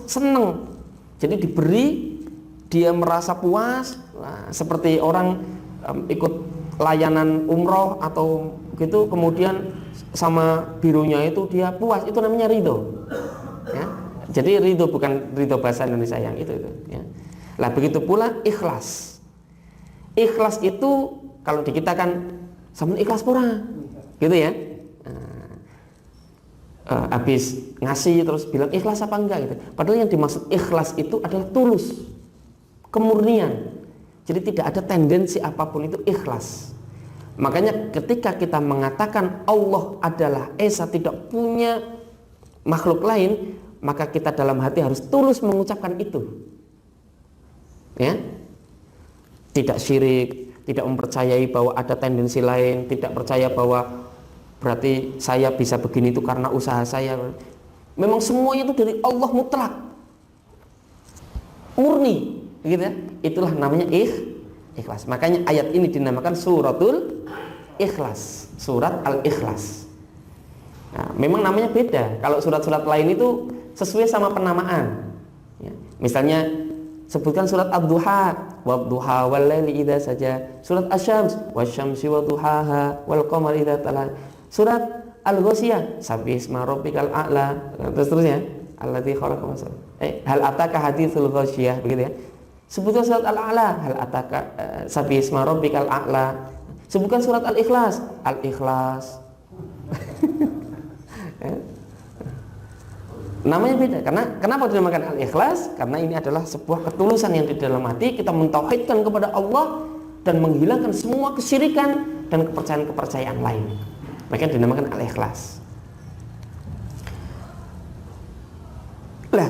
senang. Jadi diberi, dia merasa puas. Nah, seperti orang ikut layanan umroh atau gitu, kemudian sama birunya itu dia puas, itu namanya ridho ya. Jadi ridho bukan ridho bahasa Indonesia yang itu ya. Lah begitu pula ikhlas. Ikhlas itu kalau di kita kan sampun ikhlas pura gitu ya. Habis ngasih terus bilang ikhlas apa enggak gitu. Padahal yang dimaksud ikhlas itu adalah tulus, kemurnian. Jadi tidak ada tendensi apapun, itu ikhlas. Makanya ketika kita mengatakan Allah adalah Esa, tidak punya makhluk lain, maka kita dalam hati harus tulus mengucapkan itu. Ya. Tidak syirik, tidak mempercayai bahwa ada tendensi lain, tidak percaya bahwa berarti saya bisa begini itu karena usaha saya. Memang semuanya itu dari Allah mutlak, murni, gitu ya. Itulah namanya ikhlas. Makanya ayat ini dinamakan suratul Ikhlas, surat Al-Ikhlas. Nah, memang namanya beda. Kalau surat-surat lain itu sesuai sama penamaan. Ya. Misalnya sebutkan surat Ad-Duha, wad-duha wal-laili idza saja. Surat Asy-Syams, wasyamsi wadduhaha wal qamari idza talaha. Surat Al-Ghasyiyah, sabbihisma rabbikal a'la. Terus terusnya, alladzi khalaqa fasawwa. Hal ataka haditsul ghasyiyah, begitu ya. Sebutkan surat Al-A'la, hal ataka sabbihisma rabbikal a'la. Sebutkan surat Al-Ikhlas, Al-Ikhlas. Namanya beda. Kenapa dinamakan Al-Ikhlas? Karena ini adalah sebuah ketulusan yang di dalam hati, kita mentauhidkan kepada Allah dan menghilangkan semua kesyirikan dan kepercayaan-kepercayaan lain. Makanya dinamakan Al-Ikhlas. Lah,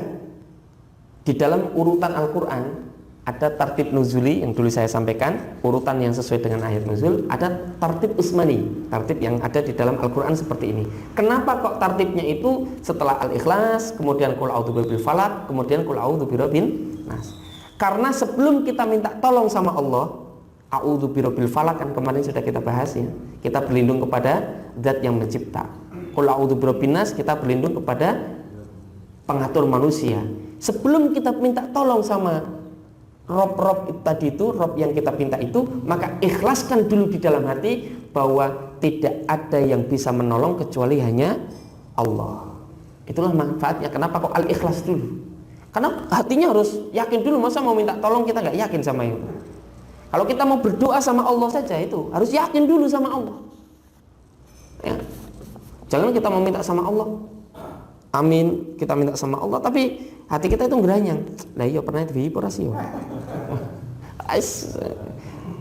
di dalam urutan Al-Quran ada tartib nuzuli yang dulu saya sampaikan, urutan yang sesuai dengan ayat nuzul. Ada tartib usmani, tartib yang ada di dalam Al-Quran seperti ini. Kenapa kok tartibnya itu setelah Al-Ikhlas, kemudian Qul a'udzu birabbil falaq, kemudian Qul a'udzu birabbin nas? Karena sebelum kita minta tolong sama Allah, a'udzu birabbil falaq kan kemarin sudah kita bahas ya, kita berlindung kepada zat yang mencipta. Qul a'udzu birabbin nas, kita berlindung kepada pengatur manusia. Sebelum kita minta tolong sama Rob tadi itu, Rob yang kita pinta itu, maka ikhlaskan dulu di dalam hati bahwa tidak ada yang bisa menolong kecuali hanya Allah. Itulah manfaatnya. Kenapa kok al-ikhlas dulu? Karena hatinya harus yakin dulu. Masa mau minta tolong kita nggak yakin sama itu? Kalau kita mau berdoa sama Allah saja itu harus yakin dulu sama Allah. Ya. Jangan kita mau minta sama Allah, amin, kita minta sama Allah, tapi hati kita itu ngeranyang. Lah iya pernah dihibur sih.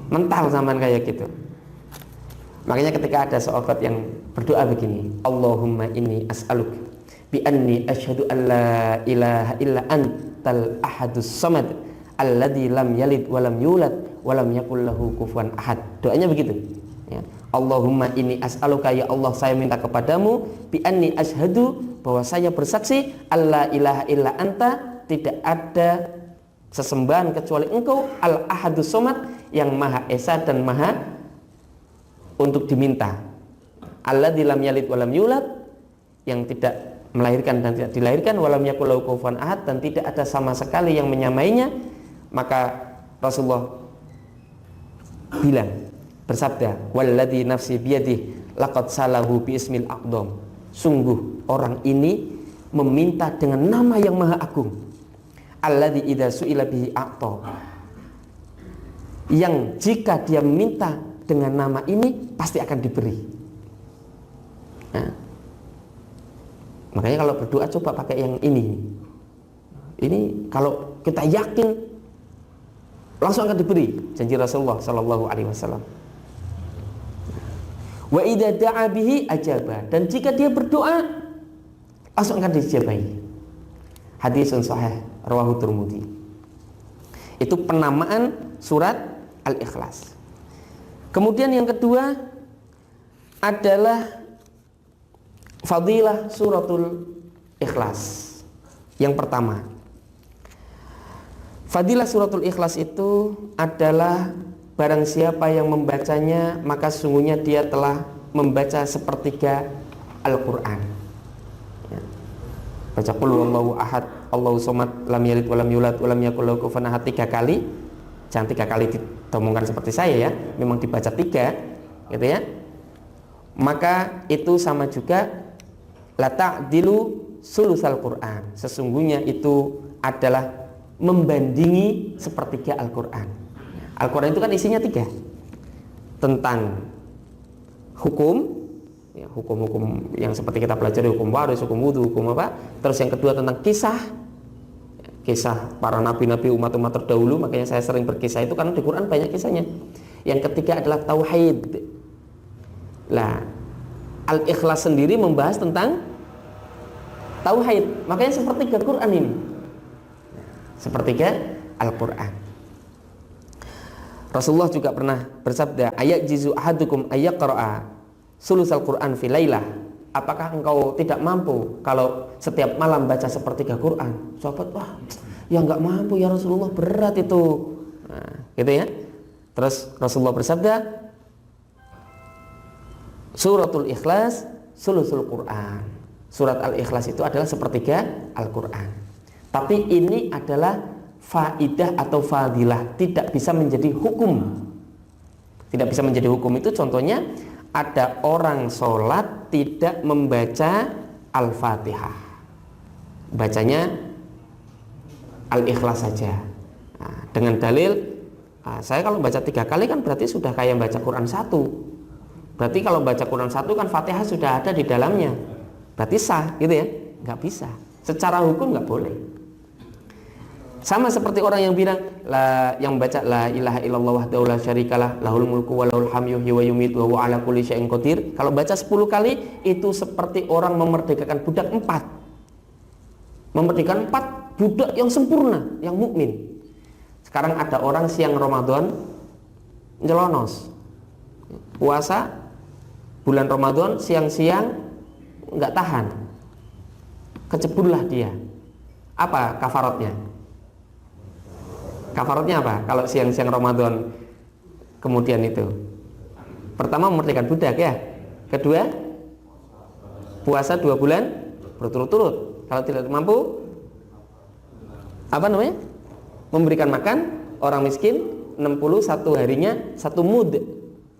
Mental zaman kayak gitu. Makanya ketika ada sahabat yang berdoa begini, Allahumma inni as'aluka bi anni asyhadu an la ilaha illa antal ahadus samad alladzi lam yalid wa lam yulad wa lam yakul lahu kufuwan ahad. Doanya begitu. Ya. Allahumma inni as'aluka, ya Allah saya minta kepadamu, bi anni asyhadu, bahwa saya bersaksi alla ilaha illa anta, tidak ada sesembahan kecuali engkau, al ahadus somad, yang maha esa dan maha untuk diminta, alladzi lam yalid walam yulad, yang tidak melahirkan dan tidak dilahirkan, walam yakul lahu kufuwan ahad, dan tidak ada sama sekali yang menyamainya. Maka Rasulullah bilang, bersabda, walladzi nafsi biyadihi laqad salahu bi ismil aqdam, sungguh orang ini meminta dengan nama yang maha agung, alladzi idza su'ila bihi a'ta, yang jika dia meminta dengan nama ini pasti akan diberi. Nah, makanya kalau berdoa coba pakai yang ini. Ini kalau kita yakin langsung akan diberi, janji Rasulullah Shallallahu Alaihi Wasallam. Wa idza da'a bihi ajaba, dan jika dia berdoa langsung akan dijabahi. Hadisun sahih rawahu Tirmidzi. Itu penamaan surat Al-Ikhlas. Kemudian yang kedua adalah fadilah suratul Ikhlas. Yang pertama, fadilah suratul Ikhlas itu adalah barang siapa yang membacanya maka sungguhnya dia telah membaca sepertiga Al-Quran. Ya. Baca qul huwallahu ahad, Allahu somad, lam yalid walam yulad walam yakul lahu kufuwan ahad 3 kali. Jangan 3 kali ditomongkan seperti saya ya, memang dibaca 3, gitu ya. Maka itu sama juga la ta'dilu sulusal Quran. Sesungguhnya itu adalah membandingi sepertiga Al-Quran. Al-Quran itu kan isinya 3, tentang hukum, ya, hukum-hukum yang seperti kita pelajari, hukum waris, hukum wudhu, hukum apa. Terus yang kedua tentang kisah para nabi-nabi umat-umat terdahulu. Makanya saya sering berkisah itu karena di Quran banyak kisahnya. Yang ketiga adalah tauhid, Lah, Al-Ikhlas sendiri membahas tentang tauhid. Makanya sepertiga Quran ini. Sepertiga Al-Quran. Rasulullah juga pernah bersabda, ayat jizu ahadukum ayyaqra'a sulusal Quran fi lailah. Apakah engkau tidak mampu kalau setiap malam baca sepertiga Quran? Sahabat, wah, ya enggak mampu ya Rasulullah, berat itu. Nah, gitu ya. Terus Rasulullah bersabda, suratul Ikhlas sulusul Quran. Surat Al-Ikhlas itu adalah sepertiga Al-Quran. Tapi ini adalah faidah atau fadilah, tidak bisa menjadi hukum. Tidak bisa menjadi hukum itu contohnya ada orang sholat tidak membaca Al-Fatihah, bacanya Al-Ikhlas saja. Nah, dengan dalil, saya kalau baca 3 kali kan berarti sudah kayak baca Quran 1. Berarti kalau baca Quran 1 kan Fatihah sudah ada di dalamnya, berarti sah gitu ya. Nggak bisa, secara hukum nggak boleh. Sama seperti orang yang bilang yang baca la ilaha illallah wahdahu la syarikalah lahul mulku wa lahul hamdu wa yumiitu wa huwa ala kulli syai'in qadir. Kalau baca 10 kali itu seperti orang memerdekakan budak 4. Memerdekakan 4 budak yang sempurna, yang mukmin. Sekarang ada orang siang Ramadan nyelonos. Puasa bulan Ramadan siang-siang nggak tahan. Keceburlah dia. Apa kafaratnya? Kafaratnya apa? Kalau siang-siang Ramadan kemudian itu, pertama memerdekakan budak ya, kedua puasa 2 bulan berturut-turut. Kalau tidak mampu, apa namanya? Memberikan makan orang miskin 61 harinya 1 mud.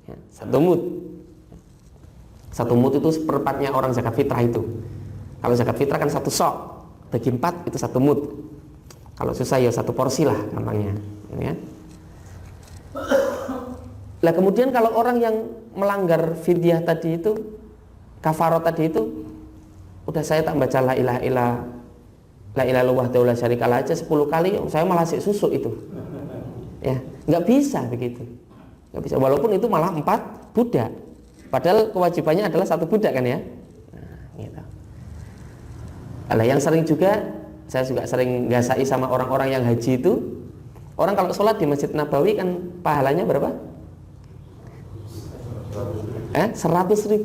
Ya, 1 mud. 1 mud itu seperempatnya orang zakat fitrah itu. Kalau zakat fitrah kan 1 sok, bagi 4 itu 1 mud. Kalau susah ya 1 porsi lah gampangnya, ya. Lah kemudian kalau orang yang melanggar fidyah tadi itu, kafarat tadi itu, udah saya tak baca la ilaha illallah wahdahu la syarikalah aja 10 kali, saya malah susuk itu, ya nggak bisa begitu, nggak bisa. Walaupun itu malah 4 budak, padahal kewajibannya adalah 1 budak kan ya. Nah, gitu. Lah yang sering juga, saya juga sering gasai sama orang-orang yang haji itu. Orang kalau sholat di Masjid Nabawi kan pahalanya berapa? 100.000.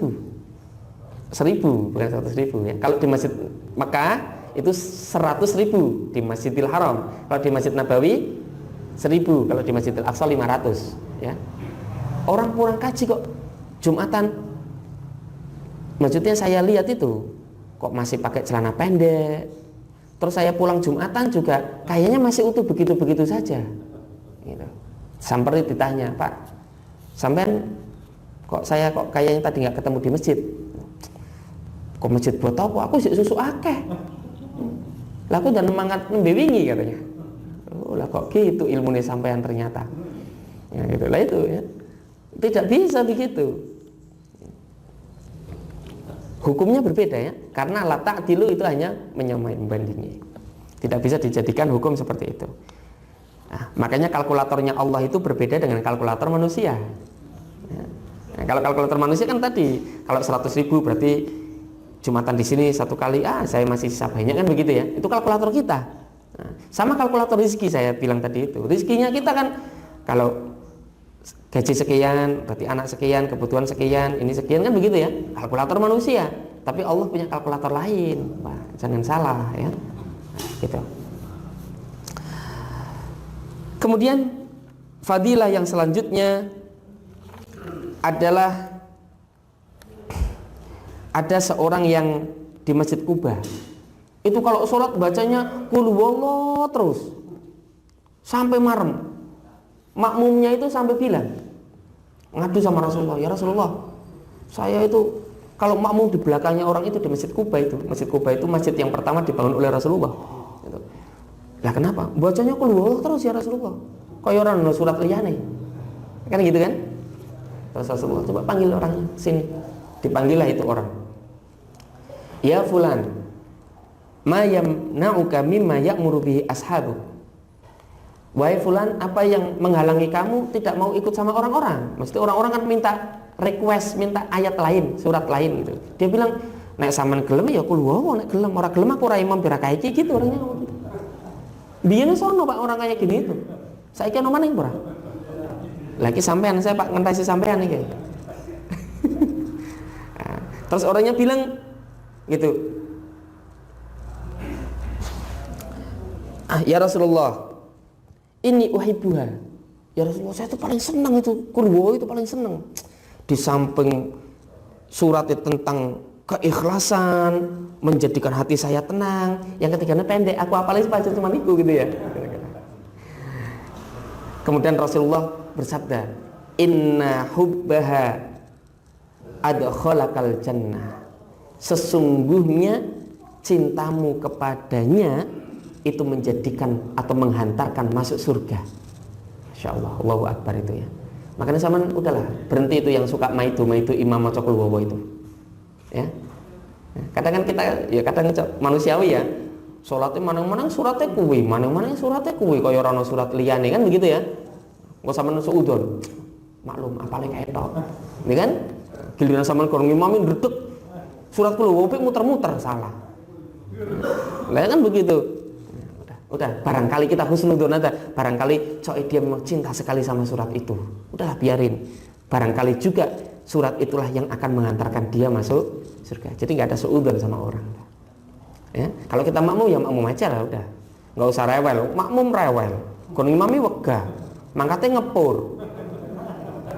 1.000 bukan 100.000 ya. Kalau di Masjid Mekah itu 100.000 di Masjidil Haram. Kalau di Masjid Nabawi 1.000. Kalau di Masjidil Aqsa 500 ya. Orang pulang kaji kok Jumatan, maksudnya saya lihat itu kok masih pakai celana pendek. Terus saya pulang Jumatan juga kayaknya masih utuh begitu-begitu saja. Gitu. Sampai ditanya, Pak, sampean saya kok kayaknya tadi nggak ketemu di masjid. Kok masjid buat apa? Aku sih susu akeh. Lah aku udah semangat nembe wingi katanya. Oh lah kok gitu ilmunya sampean ternyata. Ya gitu lah itu ya. Tidak bisa begitu. Hukumnya berbeda ya, karena la ta'dilu itu hanya menyamai, membandingi. Tidak bisa dijadikan hukum seperti itu. Nah, makanya kalkulatornya Allah itu berbeda dengan kalkulator manusia. Ya. Nah, kalau kalkulator manusia kan tadi, kalau 100.000 berarti Jumatan di sini 1 kali, saya masih sisa banyak kan begitu ya. Itu kalkulator kita. Nah, sama kalkulator rezeki saya bilang tadi itu. Rezekinya kita kan kalau gaji sekian, berarti anak sekian, kebutuhan sekian, ini sekian kan begitu ya. Kalkulator manusia, tapi Allah punya kalkulator lain. Wah, jangan salah ya. Gitu. Kemudian fadilah yang selanjutnya adalah ada seorang yang di Masjid Kuba. Itu kalau sholat bacanya qul huwallah terus sampai marem. Makmumnya itu sampai bilang, ngadu sama Rasulullah, ya Rasulullah, saya itu kalau makmum di belakangnya orang itu di Masjid Kuba itu. Masjid Kuba itu masjid yang pertama dibangun oleh Rasulullah. Gitu. Lah kenapa? Bacanya qul huwallah terus ya Rasulullah. Kayak orang no surat liyane. Kan gitu kan? Terus Rasulullah coba panggil orangnya sini. Dipanggillah itu orang. Ya fulan, ma yamna'uka mimma ya'muru bihi ashabu. Wahai fulan, apa yang menghalangi kamu tidak mau ikut sama orang-orang? Mesti orang-orang kan minta request, minta ayat lain, surat lain gitu. Dia bilang, nek sampean gelem ya kul huwallahu, nek gelem ora gelem aku ora imam biar kayak gitu orangnya. Biyen sono Pak orang kayak gini itu. Saiki ono maning ora? Lagi sampean saya Pak ngentasi sampean iki. Nah, terus orangnya bilang gitu. Ya Rasulullah, ini uhibbuha. Ya Rasulullah, saya itu paling senang itu kul huwallahu, itu paling senang. Di samping surat itu tentang keikhlasan, menjadikan hati saya tenang. Yang ketiganya pendek, aku apalagi baca cuma itu gitu ya. Kemudian Rasulullah bersabda, inna hubbaha adkhalakal jannah. Sesungguhnya cintamu kepadanya itu menjadikan atau menghantarkan masuk surga. Masya Allah, Allahu Akbar itu ya. Makanya sama udahlah, berhenti itu yang suka maitu imam maca qul huwallahu itu. Ya. Kadang kan kita ya kadang manusiawi ya. Salatnya manang-manang suratnya kuwi, manang-manang suratnya kuwi kaya ora ono surat liyane kan begitu ya. Engko sampean suudon. Maklum apale ketok. Ini kan giliran sampean kurang imamin ndredeg. Surat qul huwallahu muter-muter salah. Lah kan begitu. Udah, barangkali kita husnudzon aja, barangkali dia memang cinta sekali sama surat itu. Udahlah biarin. Barangkali juga surat itulah yang akan mengantarkan dia masuk surga. Jadi nggak ada suudzon sama orang. Ya, kalau kita makmum ya makmum aja lah udah. Nggak usah rewel, makmum rewel. Kon imami wegah, mangkate ngepur.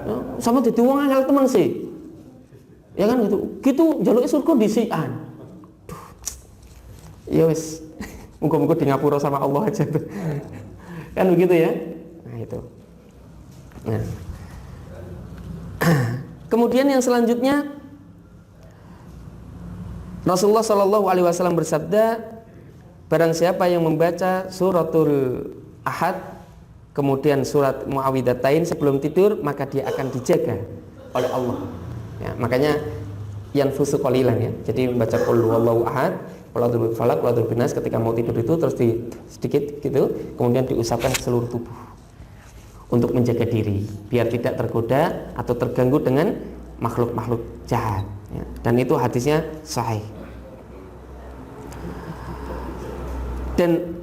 Ya, sama dituwang angel teman sih. Ya kan gitu. Gitu njaluke surga dhisikan. Ya wis. Muga-muga di ngapura sama Allah aja tuh. Kan begitu ya. Nah itu. Nah. Kemudian yang selanjutnya Rasulullah Shallallahu Alaihi Wasallam bersabda, barang siapa yang membaca suratul Ahad kemudian surat Muawwidzatain sebelum tidur, maka dia akan dijaga oleh Allah. Ya, makanya yanfusu qalilan ya. Jadi membaca qul huwallahu ahad, qul a'udzu birabbil falaq, qul a'udzu birabbin nas ketika mau tidur itu terus sedikit gitu, kemudian diusapkan ke seluruh tubuh untuk menjaga diri biar tidak tergoda atau terganggu dengan makhluk-makhluk jahat ya. Dan itu hadisnya sahih. Dan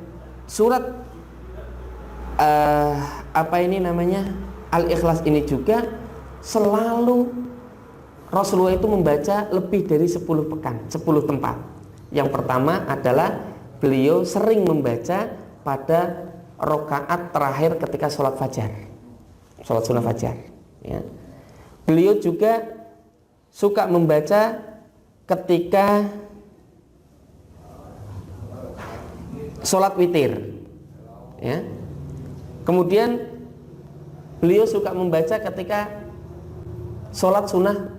surat apa ini namanya Al-Ikhlas ini juga selalu Rasulullah itu membaca lebih dari 10 pekan, 10 tempat. Yang pertama adalah beliau sering membaca pada rakaat terakhir ketika sholat fajar, sholat sunnah fajar ya. Beliau juga suka membaca ketika sholat witir ya. Kemudian beliau suka membaca ketika sholat sunnah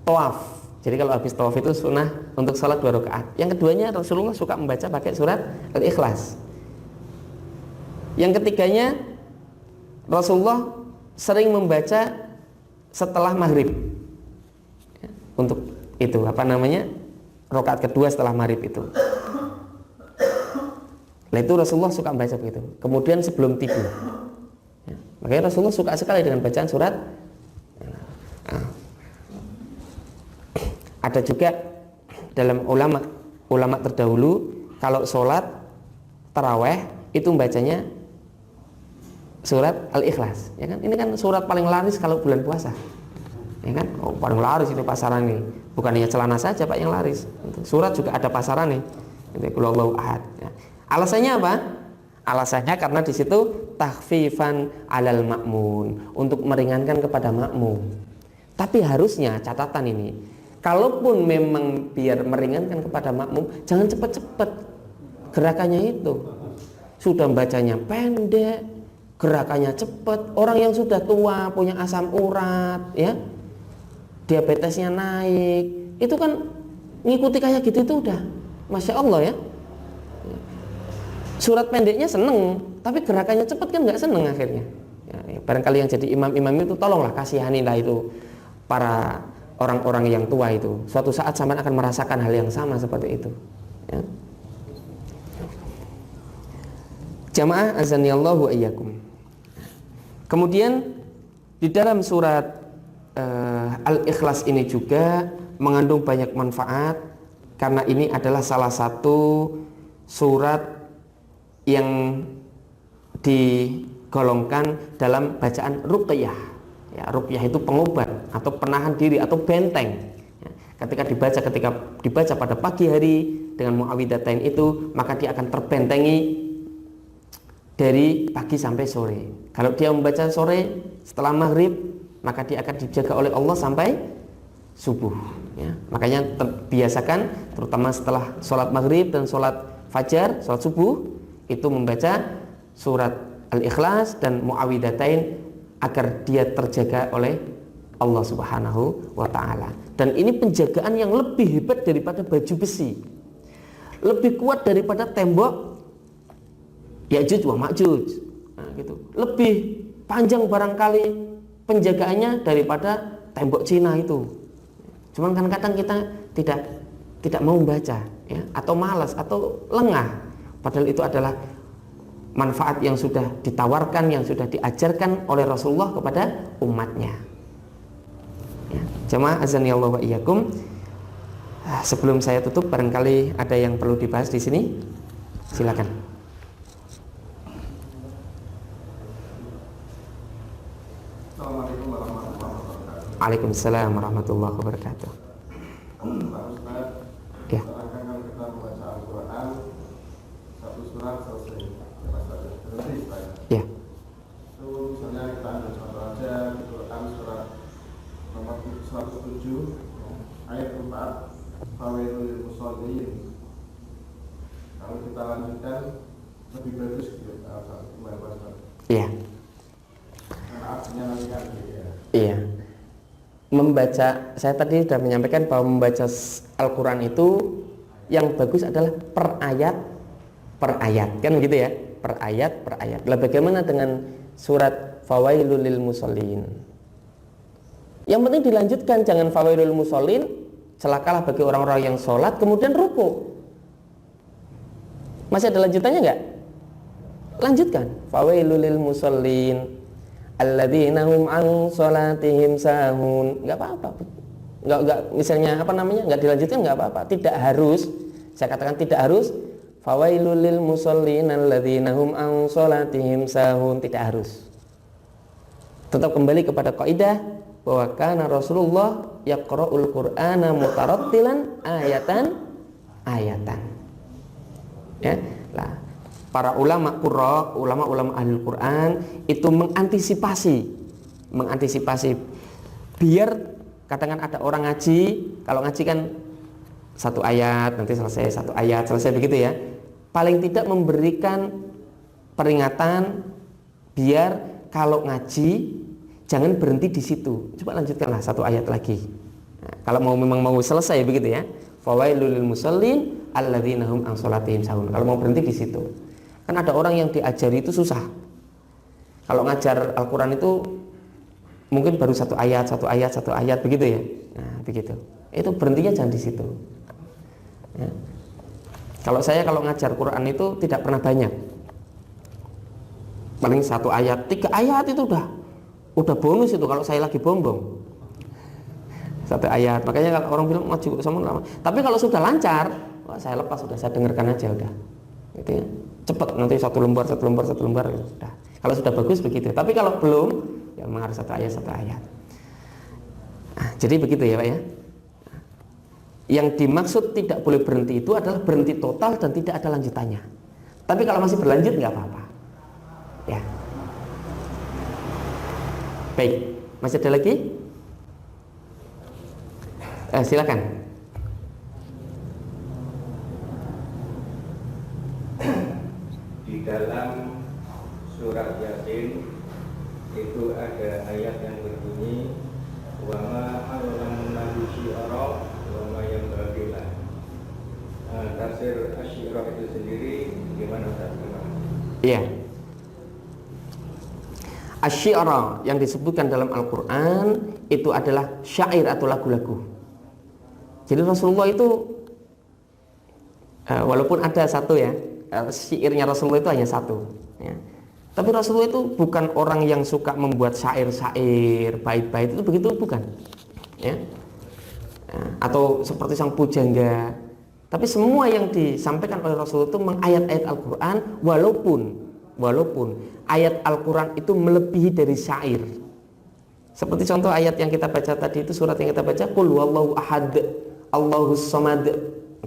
tawaf. Jadi kalau habis tawaf itu sunnah untuk sholat 2 rakaat. Yang keduanya Rasulullah suka membaca pakai surat Al-Ikhlas. Yang ketiganya Rasulullah sering membaca setelah maghrib ya, untuk itu apa namanya rakaat kedua setelah maghrib itu. Nah itu Rasulullah suka membaca begitu. Kemudian sebelum tidur ya, makanya Rasulullah suka sekali dengan bacaan surat. Ada juga dalam ulama terdahulu kalau sholat taraweh itu bacanya surat Al-Ikhlas ya kan. Ini kan surat paling laris kalau bulan puasa ya kan. Oh, paling laris ini pasaran nih, bukan hanya celana saja Pak yang laris, surat juga ada pasaran nih, qul huwallahu ahad ya. Alasannya apa? Alasannya karena di situ takhfifan alal makmun, untuk meringankan kepada makmum. Tapi harusnya catatan ini, kalaupun memang biar meringankan kepada makmum, jangan cepat-cepat gerakannya itu. Sudah bacanya pendek, gerakannya cepat. Orang yang sudah tua, punya asam urat, ya, diabetesnya naik, itu kan ngikuti kayak gitu itu udah, masya Allah ya. Surat pendeknya seneng, tapi gerakannya cepat kan nggak seneng akhirnya. Ya, barangkali yang jadi imam-imam itu tolonglah kasihanilah itu para orang-orang yang tua itu. Suatu saat sampean akan merasakan hal yang sama seperti itu. Ya. Jamaah azanillahu iyyakum. Kemudian di dalam surat Al-Ikhlas ini juga mengandung banyak manfaat karena ini adalah salah satu surat yang digolongkan dalam bacaan ruqyah. Ya, ruqyah itu pengobat atau penahan diri atau benteng. Ya, ketika dibaca pada pagi hari dengan muawwidzatain itu, maka dia akan terbentengi dari pagi sampai sore. Kalau dia membaca sore setelah maghrib, maka dia akan dijaga oleh Allah sampai subuh. Ya, makanya biasakan terutama setelah sholat maghrib dan sholat fajar, sholat subuh itu membaca surat Al-Ikhlas dan muawwidzatain agar dia terjaga oleh Allah Subhanahu wa ta'ala. Dan ini penjagaan yang lebih hebat daripada baju besi, lebih kuat daripada tembok Ya'juj wa Ma'juj. Nah, gitu. Lebih panjang barangkali penjagaannya daripada tembok Cina itu. Cuman kan kadang kita tidak mau membaca, ya, atau malas atau lengah. Padahal itu adalah manfaat yang sudah ditawarkan, yang sudah diajarkan oleh Rasulullah kepada umatnya. Ya, jamaah azani Allah wa iyyakum. Sebelum saya tutup, barangkali ada yang perlu dibahas di sini. Silakan. Assalamualaikum warahmatullahi wabarakatuh. Waalaikumsalam warahmatullahi wabarakatuh. Pak Ustaz, Ya. misalkan kalau kita membaca Al-Quran satu surat selesai, berhenti Ustaz. Ya. Itu misalnya kita ambil contoh aja di Quran surat nomor 107 ayat 4, fawailul lil musholin. Kalau kita lanjutkan lebih bagus gitu, gimana Pak Ustaz? Iya. Karena artinya nanti kan gitu ya. Iya. Membaca, saya tadi sudah menyampaikan bahwa membaca Al-Quran itu yang bagus adalah per ayat, kan gitu ya, per ayat. Lah bagaimana dengan surat fawailul lil musholin? Yang penting dilanjutkan, jangan fawailul musholin, celakalah bagi orang-orang yang sholat kemudian ruku. Masih ada lanjutannya enggak? Lanjutkan, fawailul lil musholin alladzina hum an sholatihim sahun. Enggak apa-apa. Enggak misalnya apa namanya? Enggak dilanjutkan enggak apa-apa. Tidak harus, saya katakan tidak harus fawailul lil musholin alladzina hum an sholatihim sahun, tidak harus. Tetap kembali kepada kaidah bahwa kana Rasulullah yaqra'ul Qur'ana mutarattilan ayatan. Ya, lah para ulama qurra, ulama ahli Quran itu mengantisipasi biar katakan ada orang ngaji, kalau ngaji kan satu ayat nanti selesai, satu ayat selesai begitu ya. Paling tidak memberikan peringatan biar kalau ngaji jangan berhenti di situ. Coba lanjutkanlah satu ayat lagi. Nah, kalau memang mau selesai begitu ya. Fawailul lil musallin alladzina hum an sholatihim sahun. Kalau mau berhenti di situ. Kan ada orang yang diajari itu susah. Kalau ngajar Al-Quran itu mungkin baru satu ayat begitu ya. Nah, begitu. Itu berhentinya jangan di situ. Ya. Kalau ngajar Quran itu tidak pernah banyak. Paling satu ayat, 3 ayat itu udah bonus itu kalau saya lagi bombong. Satu ayat. Makanya kalau orang bilang ngaji sama lama. Tapi kalau sudah lancar, wah, saya lepas sudah, saya dengarkan aja udah. Gitu ya. Cepat nanti satu lembar udah. Kalau sudah bagus begitu. Tapi kalau belum, ya memang harus satu ayat. Nah, jadi begitu ya Pak ya. Yang dimaksud tidak boleh berhenti itu adalah berhenti total dan tidak ada lanjutannya. Tapi kalau masih berlanjut nggak apa-apa. Ya. Baik, masih ada lagi? Silakan. Di dalam surat Yasin itu ada ayat yang berbunyi wa ma allamnahu syi'ra wa ma yanbaghilah. Tafsir asy-syi'ra itu sendiri gimana Ustaz? Iya. Asy-syi'ra yang disebutkan dalam Al-Qur'an itu adalah syair atau lagu-lagu. Jadi Rasulullah itu walaupun ada satu ya, syairnya Rasulullah itu hanya satu ya. Tapi Rasulullah itu bukan orang yang suka membuat syair-syair, bait-bait itu begitu, bukan. Ya. Atau seperti sang pujangga. Tapi semua yang disampaikan oleh Rasulullah itu mengayat-ayat Al-Quran, walaupun ayat Al-Quran itu melebihi dari syair. Seperti contoh ayat yang kita baca tadi itu, surat yang kita baca, Qul huwallahu ahad, Allahus samad.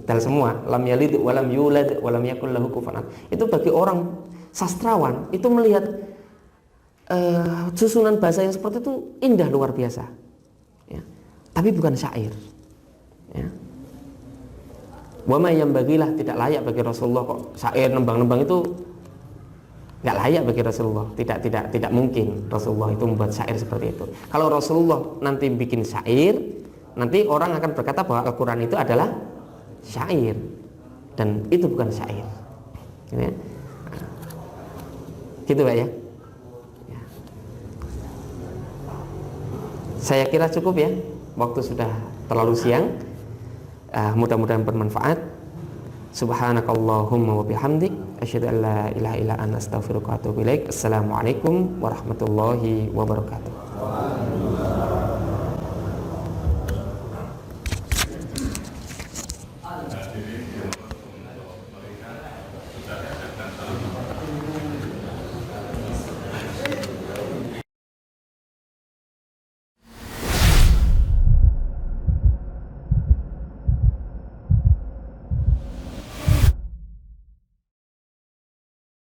Dal semua, lam yalid walam yulad walam yakul lahu kufuwan ahad. Itu bagi orang sastrawan itu melihat susunan bahasa yang seperti itu indah luar biasa. Ya. Tapi bukan syair. Ya. Wama yang bagilah, tidak layak bagi Rasulullah kok syair nembang-nembang itu nggak layak bagi Rasulullah. Tidak mungkin Rasulullah itu membuat syair seperti itu. Kalau Rasulullah nanti bikin syair, nanti orang akan berkata bahwa Al-Quran itu adalah syair, dan itu bukan syair. Ya. Gitu Pak ya. Saya kira cukup ya. Waktu sudah terlalu siang. Mudah-mudahan bermanfaat. Subhanakallahumma wa bihamdik asyhadu an la ilaha illa anta astaghfiruka wa atubu ilaik. Assalamualaikum warahmatullahi wabarakatuh.